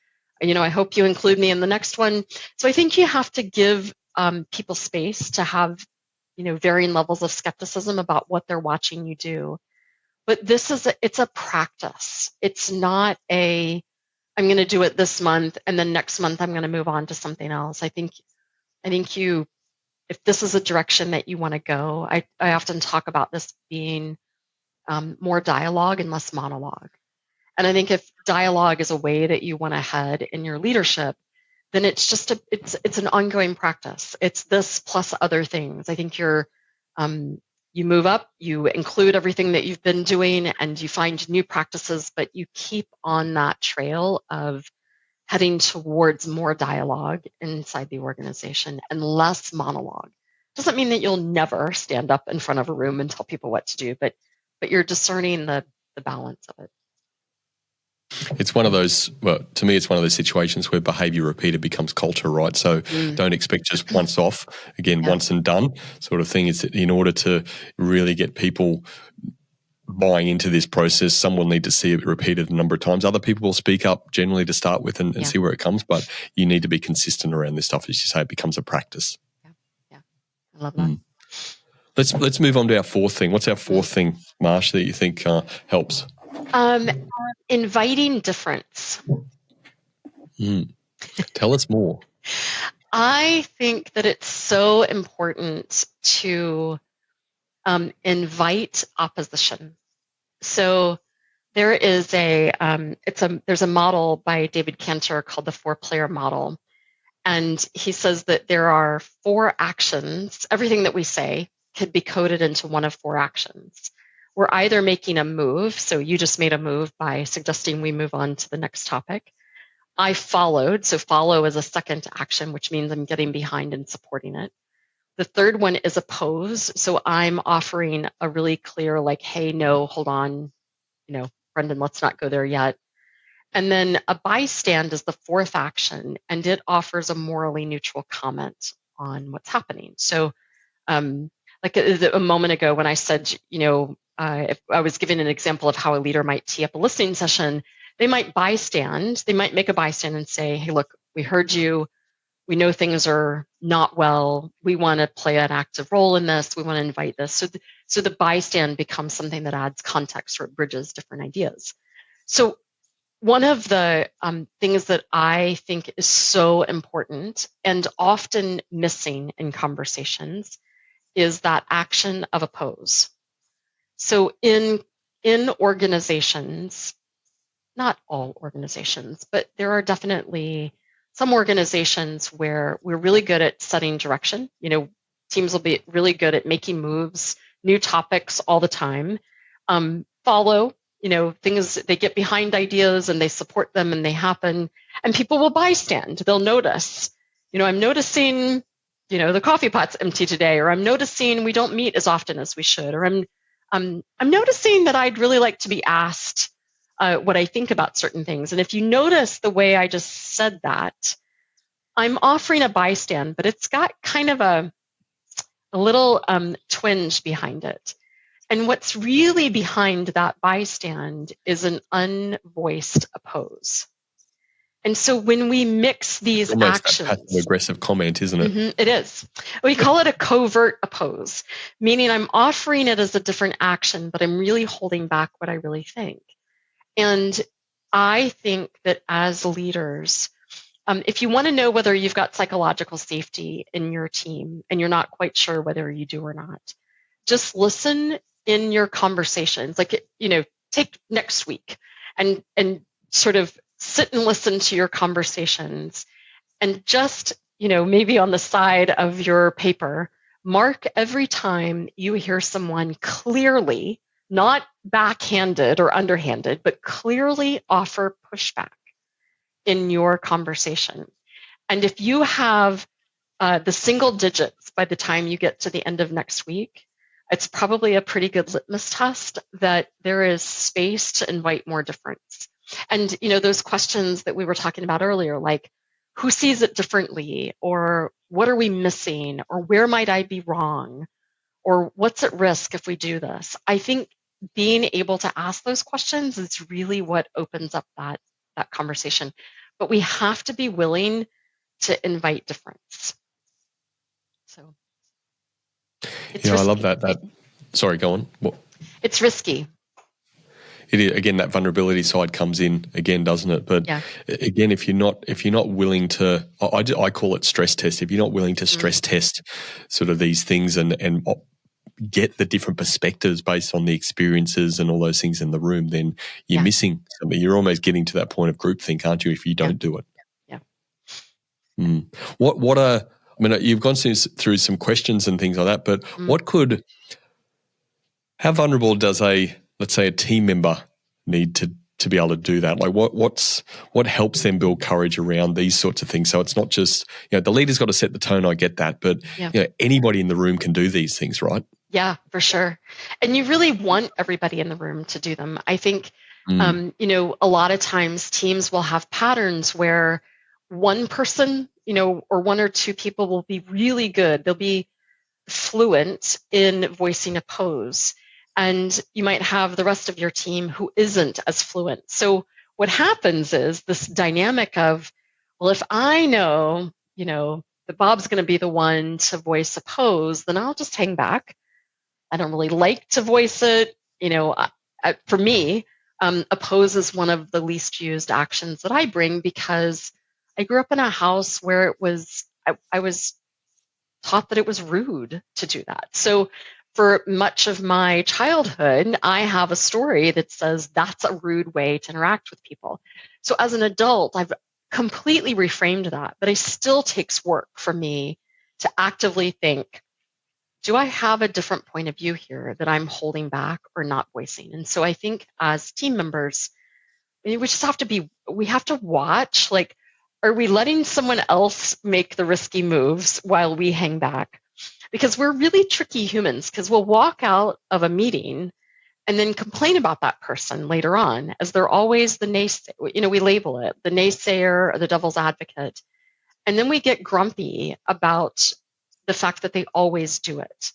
I hope you include me in the next one. So I think you have to give people space to have varying levels of skepticism about what they're watching you do. But it's a practice. It's not I'm going to do it this month, and then next month I'm going to move on to something else. I think if this is a direction that you want to go, I often talk about this being more dialogue and less monologue. And I think if dialogue is a way that you want to head in your leadership, then it's just it's an ongoing practice. It's this plus other things. I think you move up, you include everything that you've been doing, and you find new practices, but you keep on that trail of heading towards more dialogue inside the organization and less monologue. Doesn't mean that you'll never stand up in front of a room and tell people what to do, but you're discerning the balance of it. It's one of those, to me, it's one of those situations where behaviour repeated becomes culture, right? So don't expect just once off, once and done sort of thing. It's in order to really get people buying into this process, some will need to see it repeated a number of times. Other people will speak up generally to start with and see where it comes, but you need to be consistent around this stuff. As you say, it becomes a practice. Yeah. I love that. Let's move on to our fourth thing. What's our fourth thing, Marsha, that you think helps? Inviting difference. Tell us more. I think that it's so important to invite opposition. So there is there's a model by David Cantor called the 4-player model. And he says that there are 4 actions. Everything that we say could be coded into one of 4 actions. We're either making a move, so you just made a move by suggesting we move on to the next topic. I followed, so follow is a second action, which means I'm getting behind and supporting it. The third one is oppose, so I'm offering a really clear, like, hey, no, hold on, Brendan, let's not go there yet. And then a bystand is the 4th action, and it offers a morally neutral comment on what's happening. So like a moment ago when I said, if I was giving an example of how a leader might tee up a listening session, they might bystand. They might make a bystand and say, hey, look, we heard you. We know things are not well. We want to play an active role in this. We want to invite this. So the bystand becomes something that adds context or it bridges different ideas. So one of the things that I think is so important and often missing in conversations is that action of oppose. So in organizations, not all organizations, but there are definitely some organizations where we're really good at setting direction. Teams will be really good at making moves new topics all the time, follow, things, they get behind ideas and they support them and they happen, and people will bystand. They'll notice, I'm noticing, the coffee pot's empty today, or I'm noticing we don't meet as often as we should, or I'm noticing that I'd really like to be asked what I think about certain things. And if you notice the way I just said that, I'm offering a bystand, but it's got kind of a little twinge behind it. And what's really behind that bystand is an unvoiced oppose. And so when we mix these almost actions, that passive aggressive comment, isn't it? It is. We call it a covert oppose, meaning I'm offering it as a different action, but I'm really holding back what I really think. And I think that as leaders, if you want to know whether you've got psychological safety in your team and you're not quite sure whether you do or not, just listen in your conversations. Like, take next week and sort of sit and listen to your conversations, and just, maybe on the side of your paper, mark every time you hear someone clearly, not backhanded or underhanded, but clearly offer pushback in your conversation. And if you have the single digits by the time you get to the end of next week, it's probably a pretty good litmus test that there is space to invite more difference. And, those questions that we were talking about earlier, like who sees it differently, or what are we missing, or where might I be wrong, or what's at risk if we do this? I think being able to ask those questions is really what opens up that conversation. But we have to be willing to invite difference. So it's risky. I love that. Sorry, go on. What? It's risky. It is, again, that vulnerability side comes in again, doesn't it? But again, if you're not willing to, I call it stress test. If you're not willing to stress test sort of these things and get the different perspectives based on the experiences and all those things in the room, then you're missing something. You're almost getting to that point of groupthink, aren't you, if you don't do it? Yeah. You've gone through some questions and things like that, but how vulnerable does let's say a team member need to be able to do that? Like what helps them build courage around these sorts of things? So it's not just, the leader's got to set the tone, I get that, but anybody in the room can do these things, right? Yeah, for sure. And you really want everybody in the room to do them. I think, a lot of times teams will have patterns where one person, or one or two people will be really good. They'll be fluent in voicing oppose. And you might have the rest of your team who isn't as fluent. So what happens is this dynamic of, well, if I know, that Bob's going to be the one to voice oppose, then I'll just hang back. I don't really like to voice it. For me, oppose is one of the least used actions that I bring, because I grew up in a house where I was taught that it was rude to do that. So for much of my childhood, I have a story that says that's a rude way to interact with people. So as an adult, I've completely reframed that, but it still takes work for me to actively think, do I have a different point of view here that I'm holding back or not voicing? And so I think as team members, we just have to watch, like, are we letting someone else make the risky moves while we hang back? Because we're really tricky humans, because we'll walk out of a meeting and then complain about that person later on, as they're always the naysayer. We label it the naysayer or the devil's advocate. And then we get grumpy about the fact that they always do it.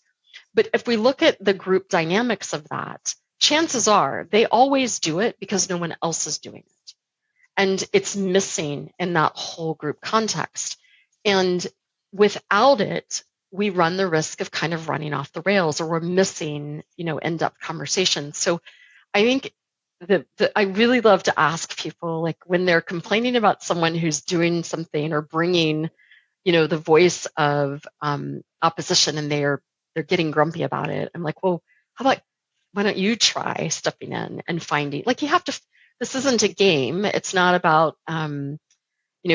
But if we look at the group dynamics of that, chances are they always do it because no one else is doing it. And it's missing in that whole group context. And without it, we run the risk of kind of running off the rails, or we're missing, in-depth conversations. So I think that I really love to ask people, like, when they're complaining about someone who's doing something or bringing, the voice of opposition, and they're getting grumpy about it. I'm like, well, why don't you try stepping in and finding, like, you have to, this isn't a game. It's not about,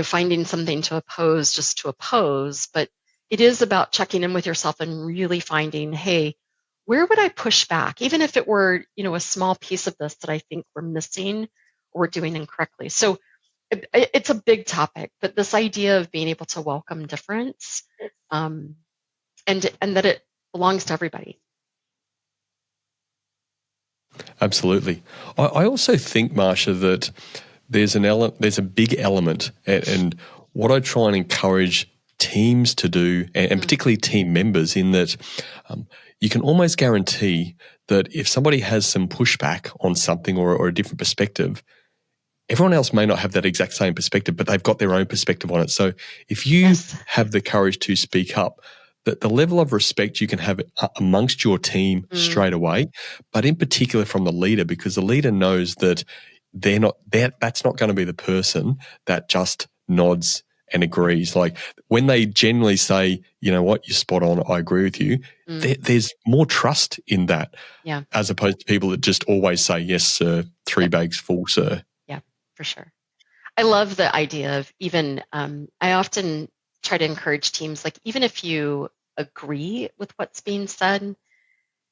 finding something to oppose just to oppose, but it is about checking in with yourself and really finding, hey, where would I push back, even if it were, a small piece of this that I think we're missing or we're doing incorrectly. So it's a big topic, but this idea of being able to welcome difference, and that it belongs to everybody. Absolutely. I also think, Marsha, that there's a big element, and what I try and encourage teams to do, and particularly team members, in that you can almost guarantee that if somebody has some pushback on something or a different perspective, everyone else may not have that exact same perspective, but they've got their own perspective on it. So if you have the courage to speak up, the level of respect you can have amongst your team straight away, but in particular from the leader, because the leader knows that that's not going to be the person that just nods and agrees. Like when they generally say, you know what, you're spot on, I agree with you, there's more trust in that, as opposed to people that just always say, yes, sir, 3 bags full, sir. Yeah, for sure. I love the idea of even, I often try to encourage teams, like even if you agree with what's being said,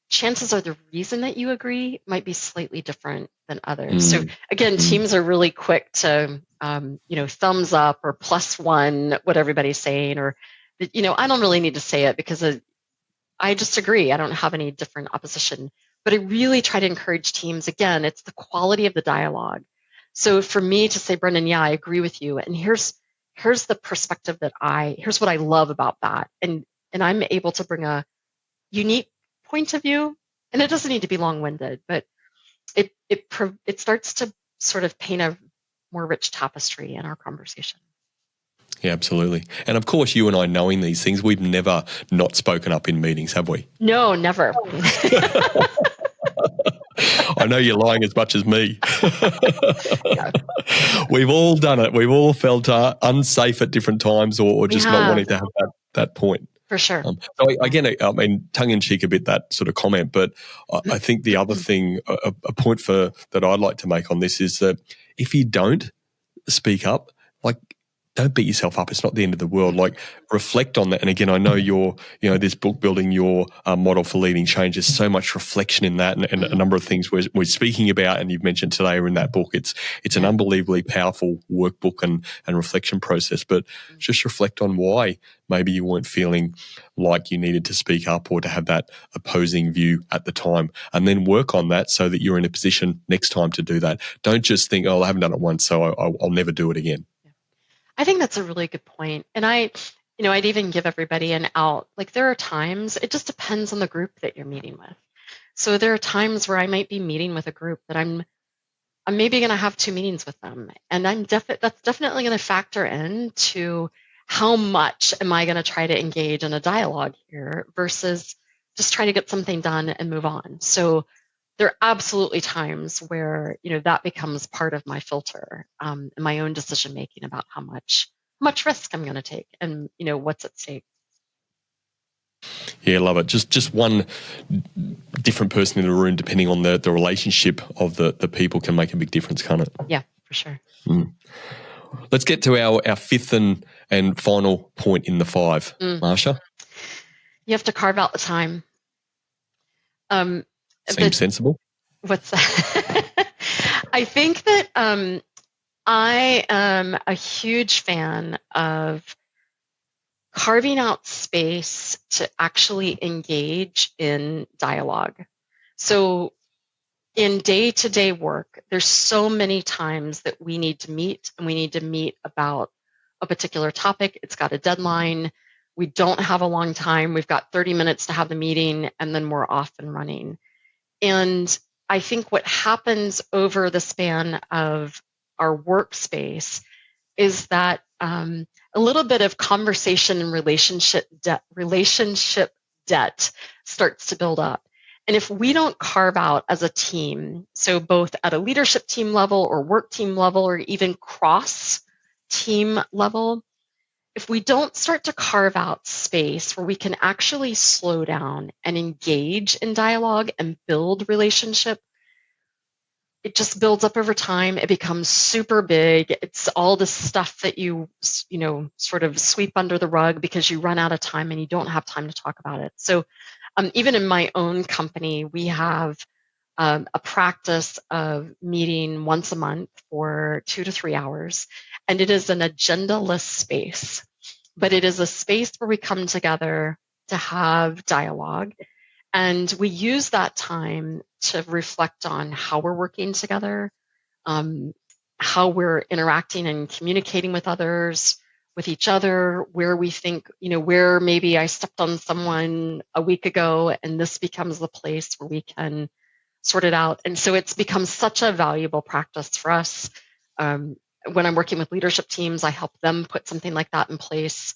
chances are the reason that you agree might be slightly different than others. So again, teams are really quick to, thumbs up or +1 what everybody's saying, or, I don't really need to say it because I just agree. I don't have any different opposition. But I really try to encourage teams. Again, it's the quality of the dialogue. So for me to say, Brendan, yeah, I agree with you. And here's the perspective here's what I love about that. And I'm able to bring a unique point of view. And it doesn't need to be long-winded, but it starts to sort of paint a more rich tapestry in our conversation. Yeah, absolutely. And of course, you and I knowing these things, we've never not spoken up in meetings, have we? No, never. I know you're lying as much as me. Yeah. We've all done it. We've all felt unsafe at different times, or just not wanting to have that point. For sure. So again, I mean, tongue in cheek a bit, that sort of comment, but I think the other thing, a point that I'd like to make on this is that if you don't speak up, like, don't beat yourself up. It's not the end of the world. Like, reflect on that. And again, I know this book, Building Your Model for Leading Change, there's so much reflection in that, and a number of things we're speaking about, and you've mentioned today are in that book. It's an unbelievably powerful workbook and reflection process, but just reflect on why maybe you weren't feeling like you needed to speak up or to have that opposing view at the time, and then work on that so that you're in a position next time to do that. Don't just think, oh, I haven't done it once, so I'll never do it again. I think that's a really good point. And I'd even give everybody an out. Like, there are times, it just depends on the group that you're meeting with. So there are times where I might be meeting with a group that I'm maybe going to have 2 meetings with them. And that's definitely going to factor into how much am I going to try to engage in a dialogue here versus just try to get something done and move on. So there are absolutely times where, that becomes part of my filter, in my own decision making about how much risk I'm going to take and, what's at stake. Yeah, love it. Just one different person in the room, depending on the relationship of the people, can make a big difference, can't it? Yeah, for sure. Let's get to our fifth and final point in the 5, Marsha. You have to carve out the time. Seems sensible. What's that? I think that I am a huge fan of carving out space to actually engage in dialogue. So in day-to-day work, there's so many times that we need to meet, and we need to meet about a particular topic. It's got a deadline. We don't have a long time. We've got 30 minutes to have the meeting, and then we're off and running. And I think what happens over the span of our workspace is that a little bit of conversation and relationship debt starts to build up. And if we don't carve out as a team, so both at a leadership team level or work team level or even cross team level, if we don't start to carve out space where we can actually slow down and engage in dialogue and build relationship, it just builds up over time. It becomes super big. It's all the stuff that you sort of sweep under the rug because you run out of time and you don't have time to talk about it. So Even in my own company, we have a practice of meeting once a month for 2 to 3 hours. And it is an agenda-less space, but it is a space where we come together to have dialogue. And we use that time to reflect on how we're working together, how we're interacting and communicating with others, with each other, where we think, where maybe I stepped on someone a week ago, and this becomes the place where we can sort it out. And so it's become such a valuable practice for us. When I'm working with leadership teams, I help them put something like that in place.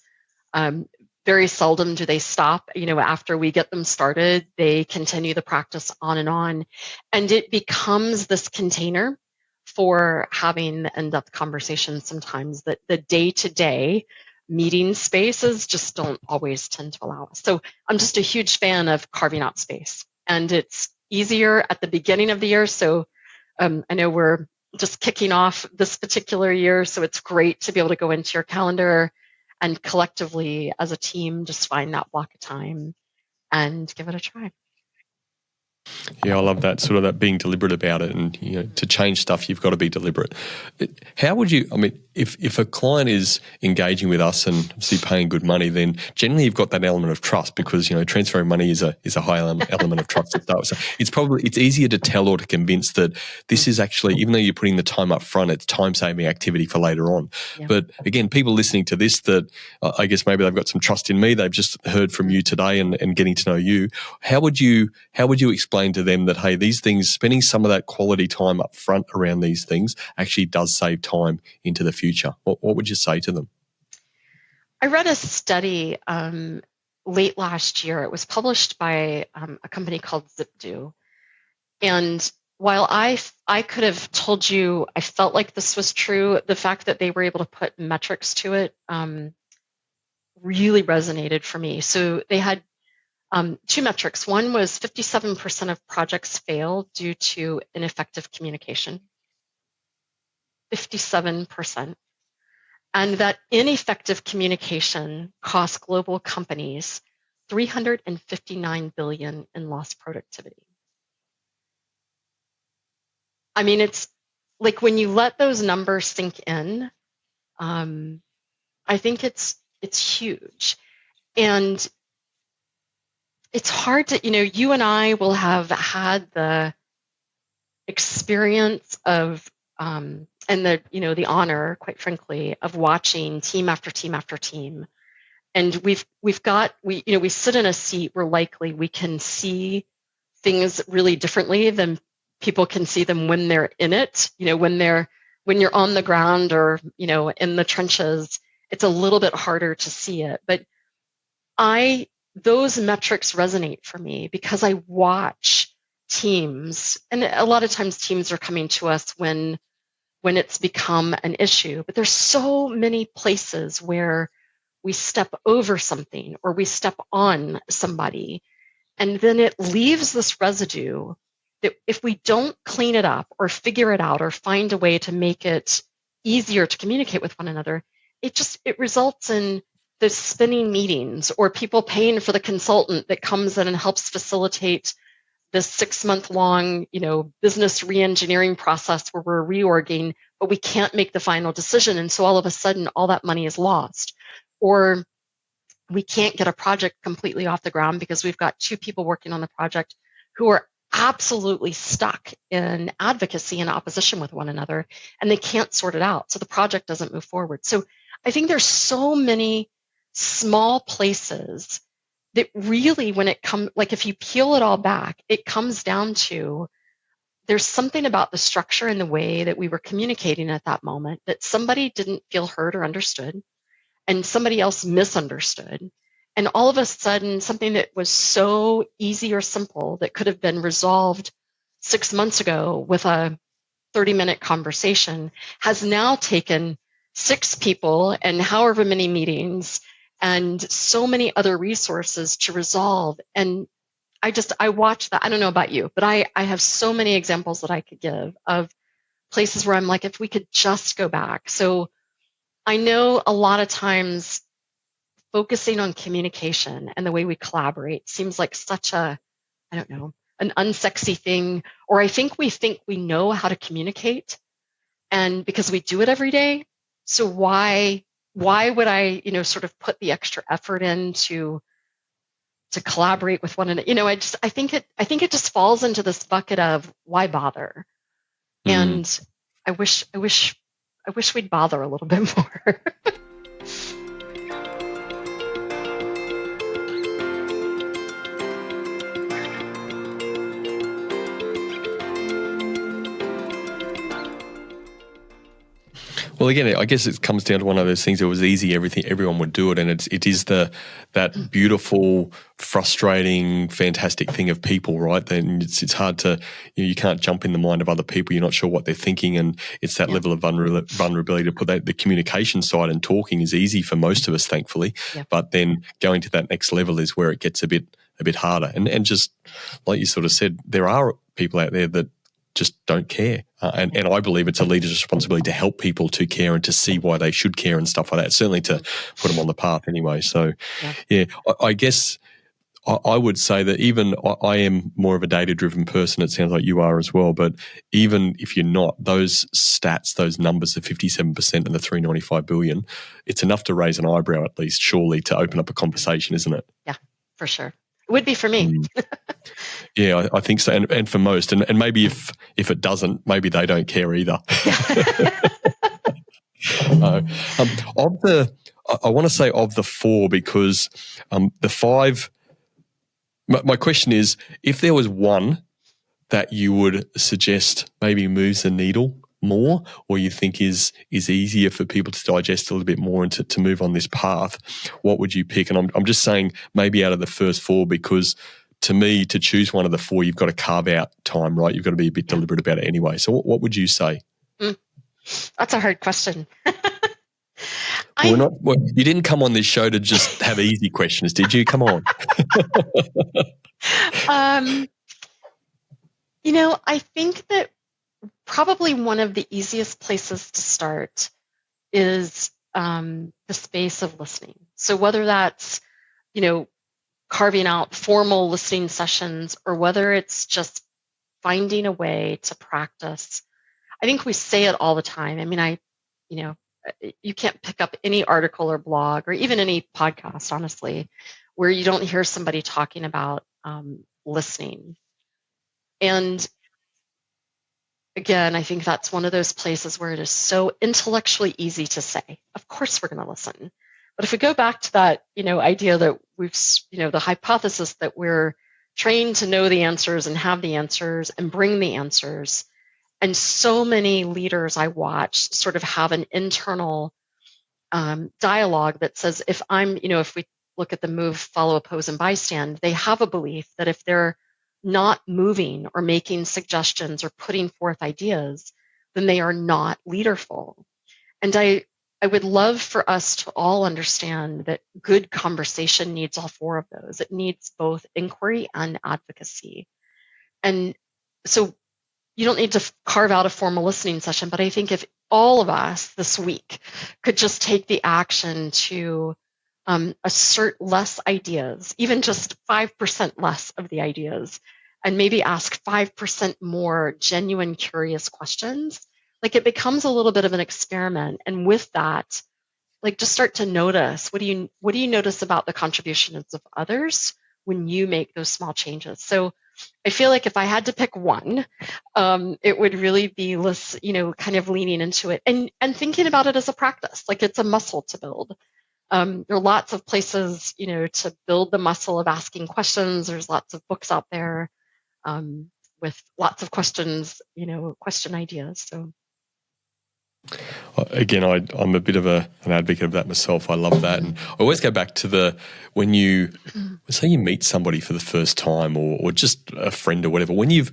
Very seldom do they stop. After we get them started, they continue the practice on. And it becomes this container for having the in-depth conversations sometimes that the day-to-day meeting spaces just don't always tend to allow us. So I'm just a huge fan of carving out space. And it's easier at the beginning of the year. So I know we're just kicking off this particular year, so it's great to be able to go into your calendar and collectively as a team just find that block of time and give it a try. Yeah, I love that, sort of that being deliberate about it. And, to change stuff, you've got to be deliberate. How would you, if a client is engaging with us and obviously paying good money, then generally you've got that element of trust because, transferring money is a high element of trust to start with. So it's easier to tell or to convince that this is actually, even though you're putting the time up front, it's time-saving activity for later on. Yeah. But again, people listening to this that I guess maybe they've got some trust in me, they've just heard from you today and getting to know you. How would you explain to them that, hey, these things, spending some of that quality time up front around these things actually does save time into the future? What would you say to them? I read a study late last year. It was published by a company called ZipDo. And while I could have told you I felt like this was true, the fact that they were able to put metrics to it really resonated for me. So they had two metrics. One was 57% of projects fail due to ineffective communication. 57%. And that ineffective communication costs global companies $359 billion in lost productivity. It's like when you let those numbers sink in, I think it's huge. And it's hard to, you and I will have had the experience of, and the honor, quite frankly, of watching team after team after team. And we sit in a seat where likely we can see things really differently than people can see them when they're in it. When you're on the ground or, in the trenches, it's a little bit harder to see it. But those metrics resonate for me because I watch teams, and a lot of times teams are coming to us when it's become an issue, but there's so many places where we step over something or we step on somebody, and then it leaves this residue that if we don't clean it up or figure it out or find a way to make it easier to communicate with one another, it results in the spinning meetings or people paying for the consultant that comes in and helps facilitate this 6-month-long, business reengineering process where we're reorging, but we can't make the final decision. And so all of a sudden, all that money is lost. Or we can't get a project completely off the ground because we've got 2 people working on the project who are absolutely stuck in advocacy and opposition with one another, and they can't sort it out. So the project doesn't move forward. So I think there's so many small places that really, when it comes, like if you peel it all back, it comes down to there's something about the structure and the way that we were communicating at that moment that somebody didn't feel heard or understood, and somebody else misunderstood. And all of a sudden, something that was so easy or simple that could have been resolved 6 months ago with a 30-minute conversation has now taken 6 people and however many meetings and so many other resources to resolve. And I watch that. I don't know about you, but I have so many examples that I could give of places where I'm like, if we could just go back. So I know a lot of times focusing on communication and the way we collaborate seems like such a, I don't know, an unsexy thing. Or I think we know how to communicate, and because we do it every day. So why would I, sort of put the extra effort in to collaborate with one another? I think it just falls into this bucket of why bother? And I wish we'd bother a little bit more. Well, again, I guess it comes down to one of those things. It was easy; everyone would do it, and it is that beautiful, frustrating, fantastic thing of people, right? Then it's hard to you can't jump in the mind of other people. You're not sure what they're thinking, and it's that level of vulnerability to put that. The communication side and talking is easy for most of us, thankfully, but then going to that next level is where it gets a bit harder. And just like you sort of said, there are people out there that just don't care. And I believe it's a leader's responsibility to help people to care and to see why they should care and stuff like that, certainly to put them on the path anyway. So, I guess I would say that even I am more of a data-driven person. It sounds like you are as well. But even if you're not, those stats, those numbers, the 57% and the 395 billion, it's enough to raise an eyebrow at least, surely, to open up a conversation, isn't it? Yeah, for sure. It would be for me. Yeah, I think so, and for most, and maybe if it doesn't, maybe they don't care either. I want to say of the four, because the five. My question is, if there was one that you would suggest maybe moves the needle more, or you think is easier for people to digest a little bit more and to move on this path, what would you pick? And I'm just saying maybe out of the first four, because to me, to choose one of the four, you've got to carve out time, right? You've got to be a bit deliberate about it anyway. So what would you say? That's a hard question. You didn't come on this show to just have easy questions, did you? Come on. I think that probably one of the easiest places to start is the space of listening. So whether that's, carving out formal listening sessions, or whether it's just finding a way to practice. I think we say it all the time. I mean, you can't pick up any article or blog or even any podcast, honestly, where you don't hear somebody talking about listening. And again, I think that's one of those places where it is so intellectually easy to say, of course we're going to listen. But if we go back to that, idea that we've, the hypothesis that we're trained to know the answers and have the answers and bring the answers, and so many leaders I watch sort of have an internal dialogue that says, if we look at the move, follow, oppose, and bystand, they have a belief that if they're not moving or making suggestions or putting forth ideas, then they are not leaderful. And I would love for us to all understand that good conversation needs all four of those. It needs both inquiry and advocacy. And so you don't need to carve out a formal listening session, but I think if all of us this week could just take the action to assert less ideas, even just 5% less of the ideas, and maybe ask 5% more genuine, curious questions, it becomes a little bit of an experiment. And with that, just start to notice, what do you notice about the contributions of others when you make those small changes? So I feel like if I had to pick one, it would really be, kind of leaning into it and thinking about it as a practice, like it's a muscle to build. There are lots of places, to build the muscle of asking questions. There's lots of books out there with lots of questions, question ideas. So. Again, I'm a bit of an advocate of that myself. I love that. And I always go back to when you say you meet somebody for the first time, or just a friend or whatever, when you've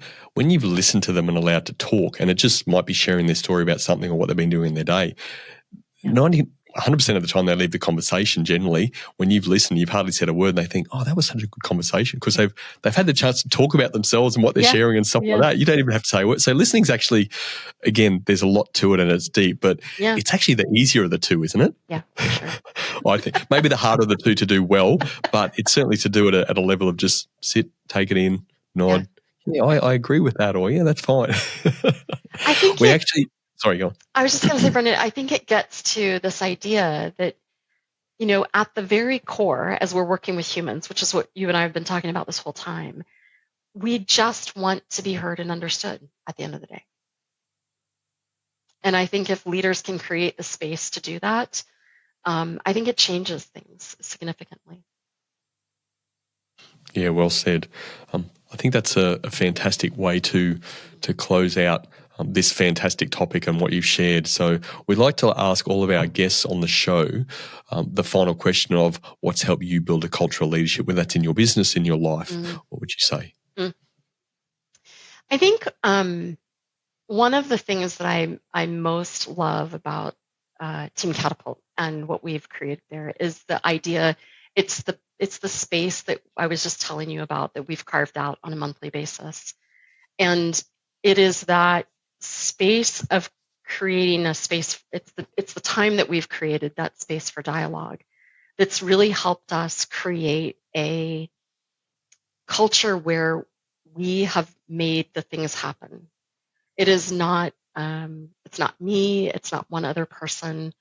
listened to them and allowed to talk, and it just might be sharing their story about something or what they've been doing in their day, 100% of the time they leave the conversation generally. When you've listened, you've hardly said a word, and they think, oh, that was such a good conversation, because they've had the chance to talk about themselves and what they're sharing and stuff like that. You don't even have to say a word. So listening's actually, again, there's a lot to it and it's deep, but it's actually the easier of the two, isn't it? Yeah, for sure. I think maybe the harder of the two to do well, but it's certainly to do it at a level of just sit, take it in, nod. Yeah, I agree with that, or that's fine. I think sorry, go on. I was just going to say, Brendan, I think it gets to this idea that, at the very core, as we're working with humans, which is what you and I have been talking about this whole time, we just want to be heard and understood at the end of the day. And I think if leaders can create the space to do that, I think it changes things significantly. Yeah, well said. I think that's a fantastic way to close out this fantastic topic and what you've shared. So we'd like to ask all of our guests on the show the final question of what's helped you build a culture of leadership, whether that's in your business, in your life. What would you say? I think one of the things that I most love about Team Catapult and what we've created there is the idea. It's the space that I was just telling you about that we've carved out on a monthly basis. And it is that space of creating a space, it's the time that we've created that space for dialogue that's really helped us create a culture where we have made the things happen. It is not, it's not me, it's not one other person.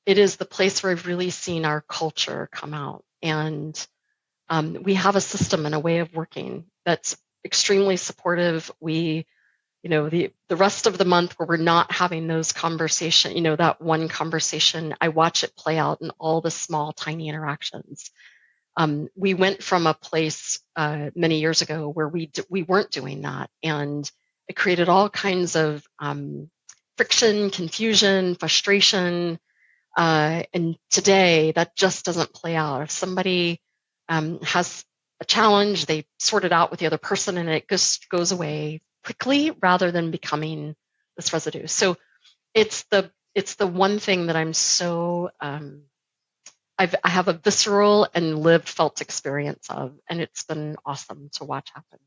It is the place where I've really seen our culture come out. And we have a system and a way of working that's extremely supportive. We, the rest of the month where we're not having those conversations, that one conversation, I watch it play out in all the small, tiny interactions. We went from a place many years ago where we weren't doing that, and it created all kinds of friction, confusion, frustration. And today, that just doesn't play out. If somebody has a challenge, they sort it out with the other person, and it just goes away quickly rather than becoming this residue. So it's the one thing that I'm so I have a visceral and lived felt experience of, and it's been awesome to watch happen.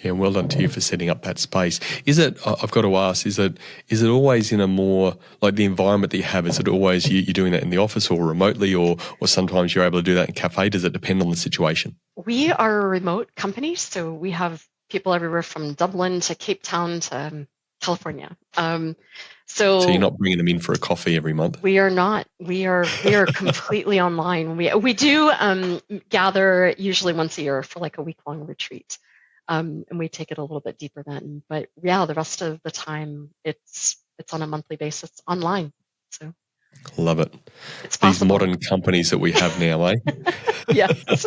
Yeah, well done to you for setting up that space. Is it, I've got to ask, is it always in a more, like the environment that you have, is it always you're doing that in the office or remotely, or sometimes you're able to do that in a cafe? Does it depend on the situation? We are a remote company, so we have people everywhere from Dublin to Cape Town to California. So you're not bringing them in for a coffee every month? We are not. We are completely online. We do gather usually once a year for like a week-long retreat. And we take it a little bit deeper then. But yeah, the rest of the time it's on a monthly basis online. So love it. It's possible. These modern companies that we have now, eh? Yes.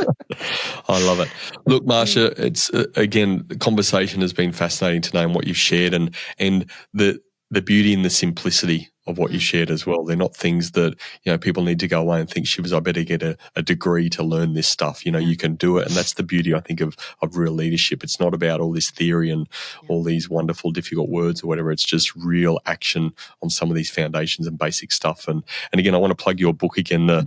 I love it. Look, Marsha, it's again, the conversation has been fascinating today and what you've shared, and the beauty and the simplicity of what you shared as well. They're not things that, people need to go away and think, shivers, I better get a degree to learn this stuff. You can do it. And that's the beauty, I think, of real leadership. It's not about all this theory and all these wonderful, difficult words or whatever. It's just real action on some of these foundations and basic stuff. And again, I want to plug your book again.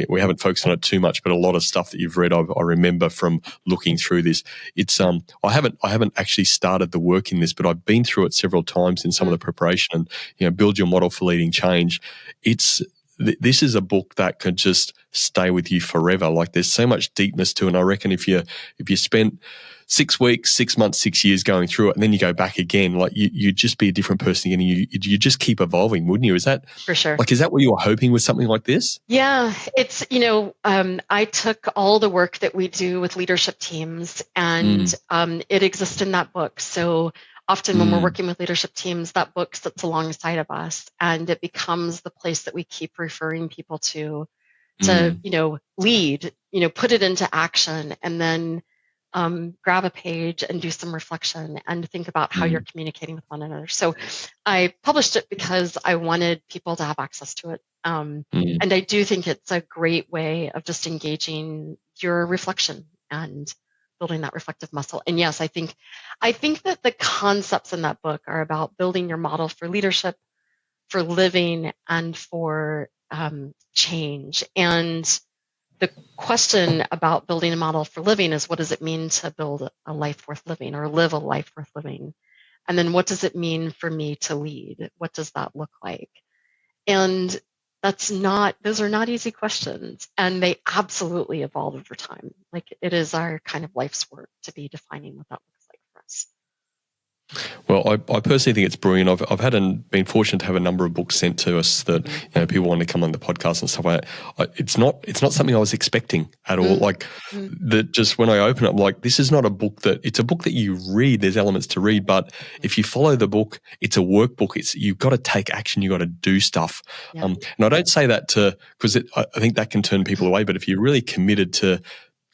We haven't focused on it too much, but a lot of stuff that you've read, I remember from looking through this. It's I haven't actually started the work in this, but I've been through it several times in some of the preparation, and Build Your Model for Leading Change. This is a book that could just stay with you forever. Like, there's so much deepness to it. And I reckon if you spent 6 weeks, 6 months, 6 years going through it, and then you go back again, like you'd just be a different person again. You just keep evolving, wouldn't you? Is that for sure? Like, is that what you were hoping with something like this? Yeah, it's I took all the work that we do with leadership teams, and it exists in that book. So often when we're working with leadership teams, that book sits alongside of us, and it becomes the place that we keep referring people to lead, put it into action, and then grab a page and do some reflection and think about how you're communicating with one another. So I published it because I wanted people to have access to it. And I do think it's a great way of just engaging your reflection and building that reflective muscle. And yes, I think that the concepts in that book are about building your model for leadership, for living and for change. And the question about building a model for living is, what does it mean to build a life worth living or live a life worth living? And then what does it mean for me to lead? What does that look like? And those are not easy questions. And they absolutely evolve over time. Like, it is our kind of life's work to be defining what that looks like for us. Well, I personally think it's brilliant. I've been fortunate to have a number of books sent to us that people want to come on the podcast and stuff like that. It's not something I was expecting at all. Like that, just when I open it, I'm like, this is not a book it's a book that you read. There's elements to read, but if you follow the book, it's a workbook. You've got to take action. You've got to do stuff. Yeah. And I don't say that because I think that can turn people away. But if you're really committed to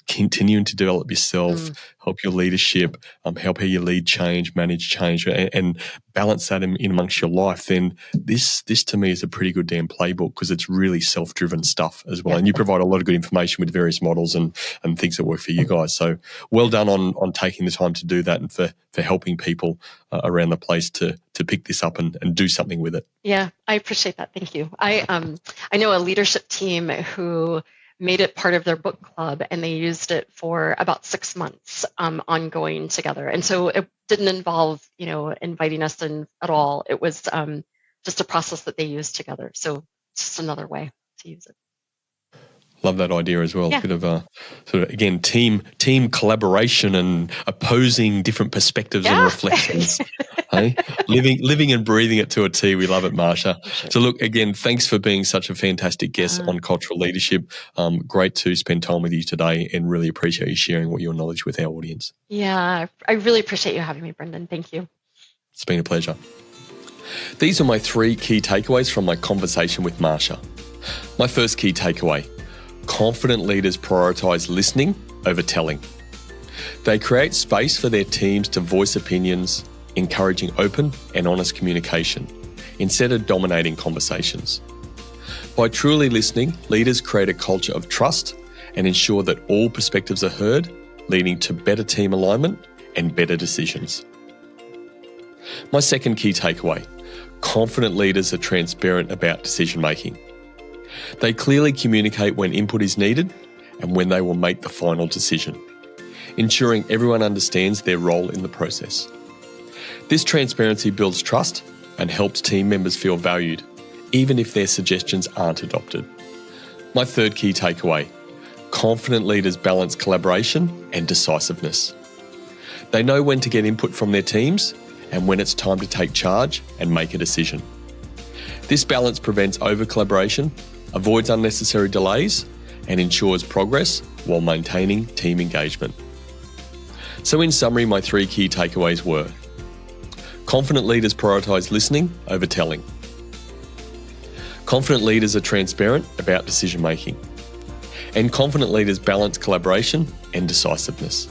continuing to develop yourself, help your leadership, help how you lead change, manage change, and balance that in amongst your life, then this to me is a pretty good damn playbook, because it's really self-driven stuff as well. Yeah. And you provide a lot of good information with various models and things that work for you guys. So well done on taking the time to do that, and for helping people around the place to pick this up and do something with it. Yeah, I appreciate that. Thank you. I know a leadership team who made it part of their book club, and they used it for about 6 months ongoing together. And so it didn't involve, inviting us in at all. It was just a process that they used together. So it's just another way to use it. Love that idea as well. Yeah. A bit of sort of, again, team collaboration and opposing different perspectives and reflections. Hey? Living and breathing it to a T. We love it, Marsha. Sure. So look, again, thanks for being such a fantastic guest on cultural leadership. Great to spend time with you today, and really appreciate you sharing all your knowledge with our audience. Yeah, I really appreciate you having me, Brendan. Thank you. It's been a pleasure. These are my 3 key takeaways from my conversation with Marsha. My first key takeaway: confident leaders prioritise listening over telling. They create space for their teams to voice opinions, encouraging open and honest communication instead of dominating conversations. By truly listening, leaders create a culture of trust and ensure that all perspectives are heard, leading to better team alignment and better decisions. My second key takeaway: confident leaders are transparent about decision making. They clearly communicate when input is needed and when they will make the final decision, ensuring everyone understands their role in the process. This transparency builds trust and helps team members feel valued, even if their suggestions aren't adopted. My third key takeaway: confident leaders balance collaboration and decisiveness. They know when to get input from their teams and when it's time to take charge and make a decision. This balance prevents over-collaboration, avoids unnecessary delays, and ensures progress while maintaining team engagement. So in summary, my 3 key takeaways were: confident leaders prioritise listening over telling. Confident leaders are transparent about decision making. And confident leaders balance collaboration and decisiveness.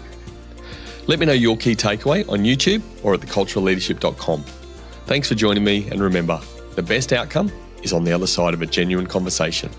Let me know your key takeaway on YouTube or at theculturalleadership.com. Thanks for joining me, and remember, the best outcome is on the other side of a genuine conversation.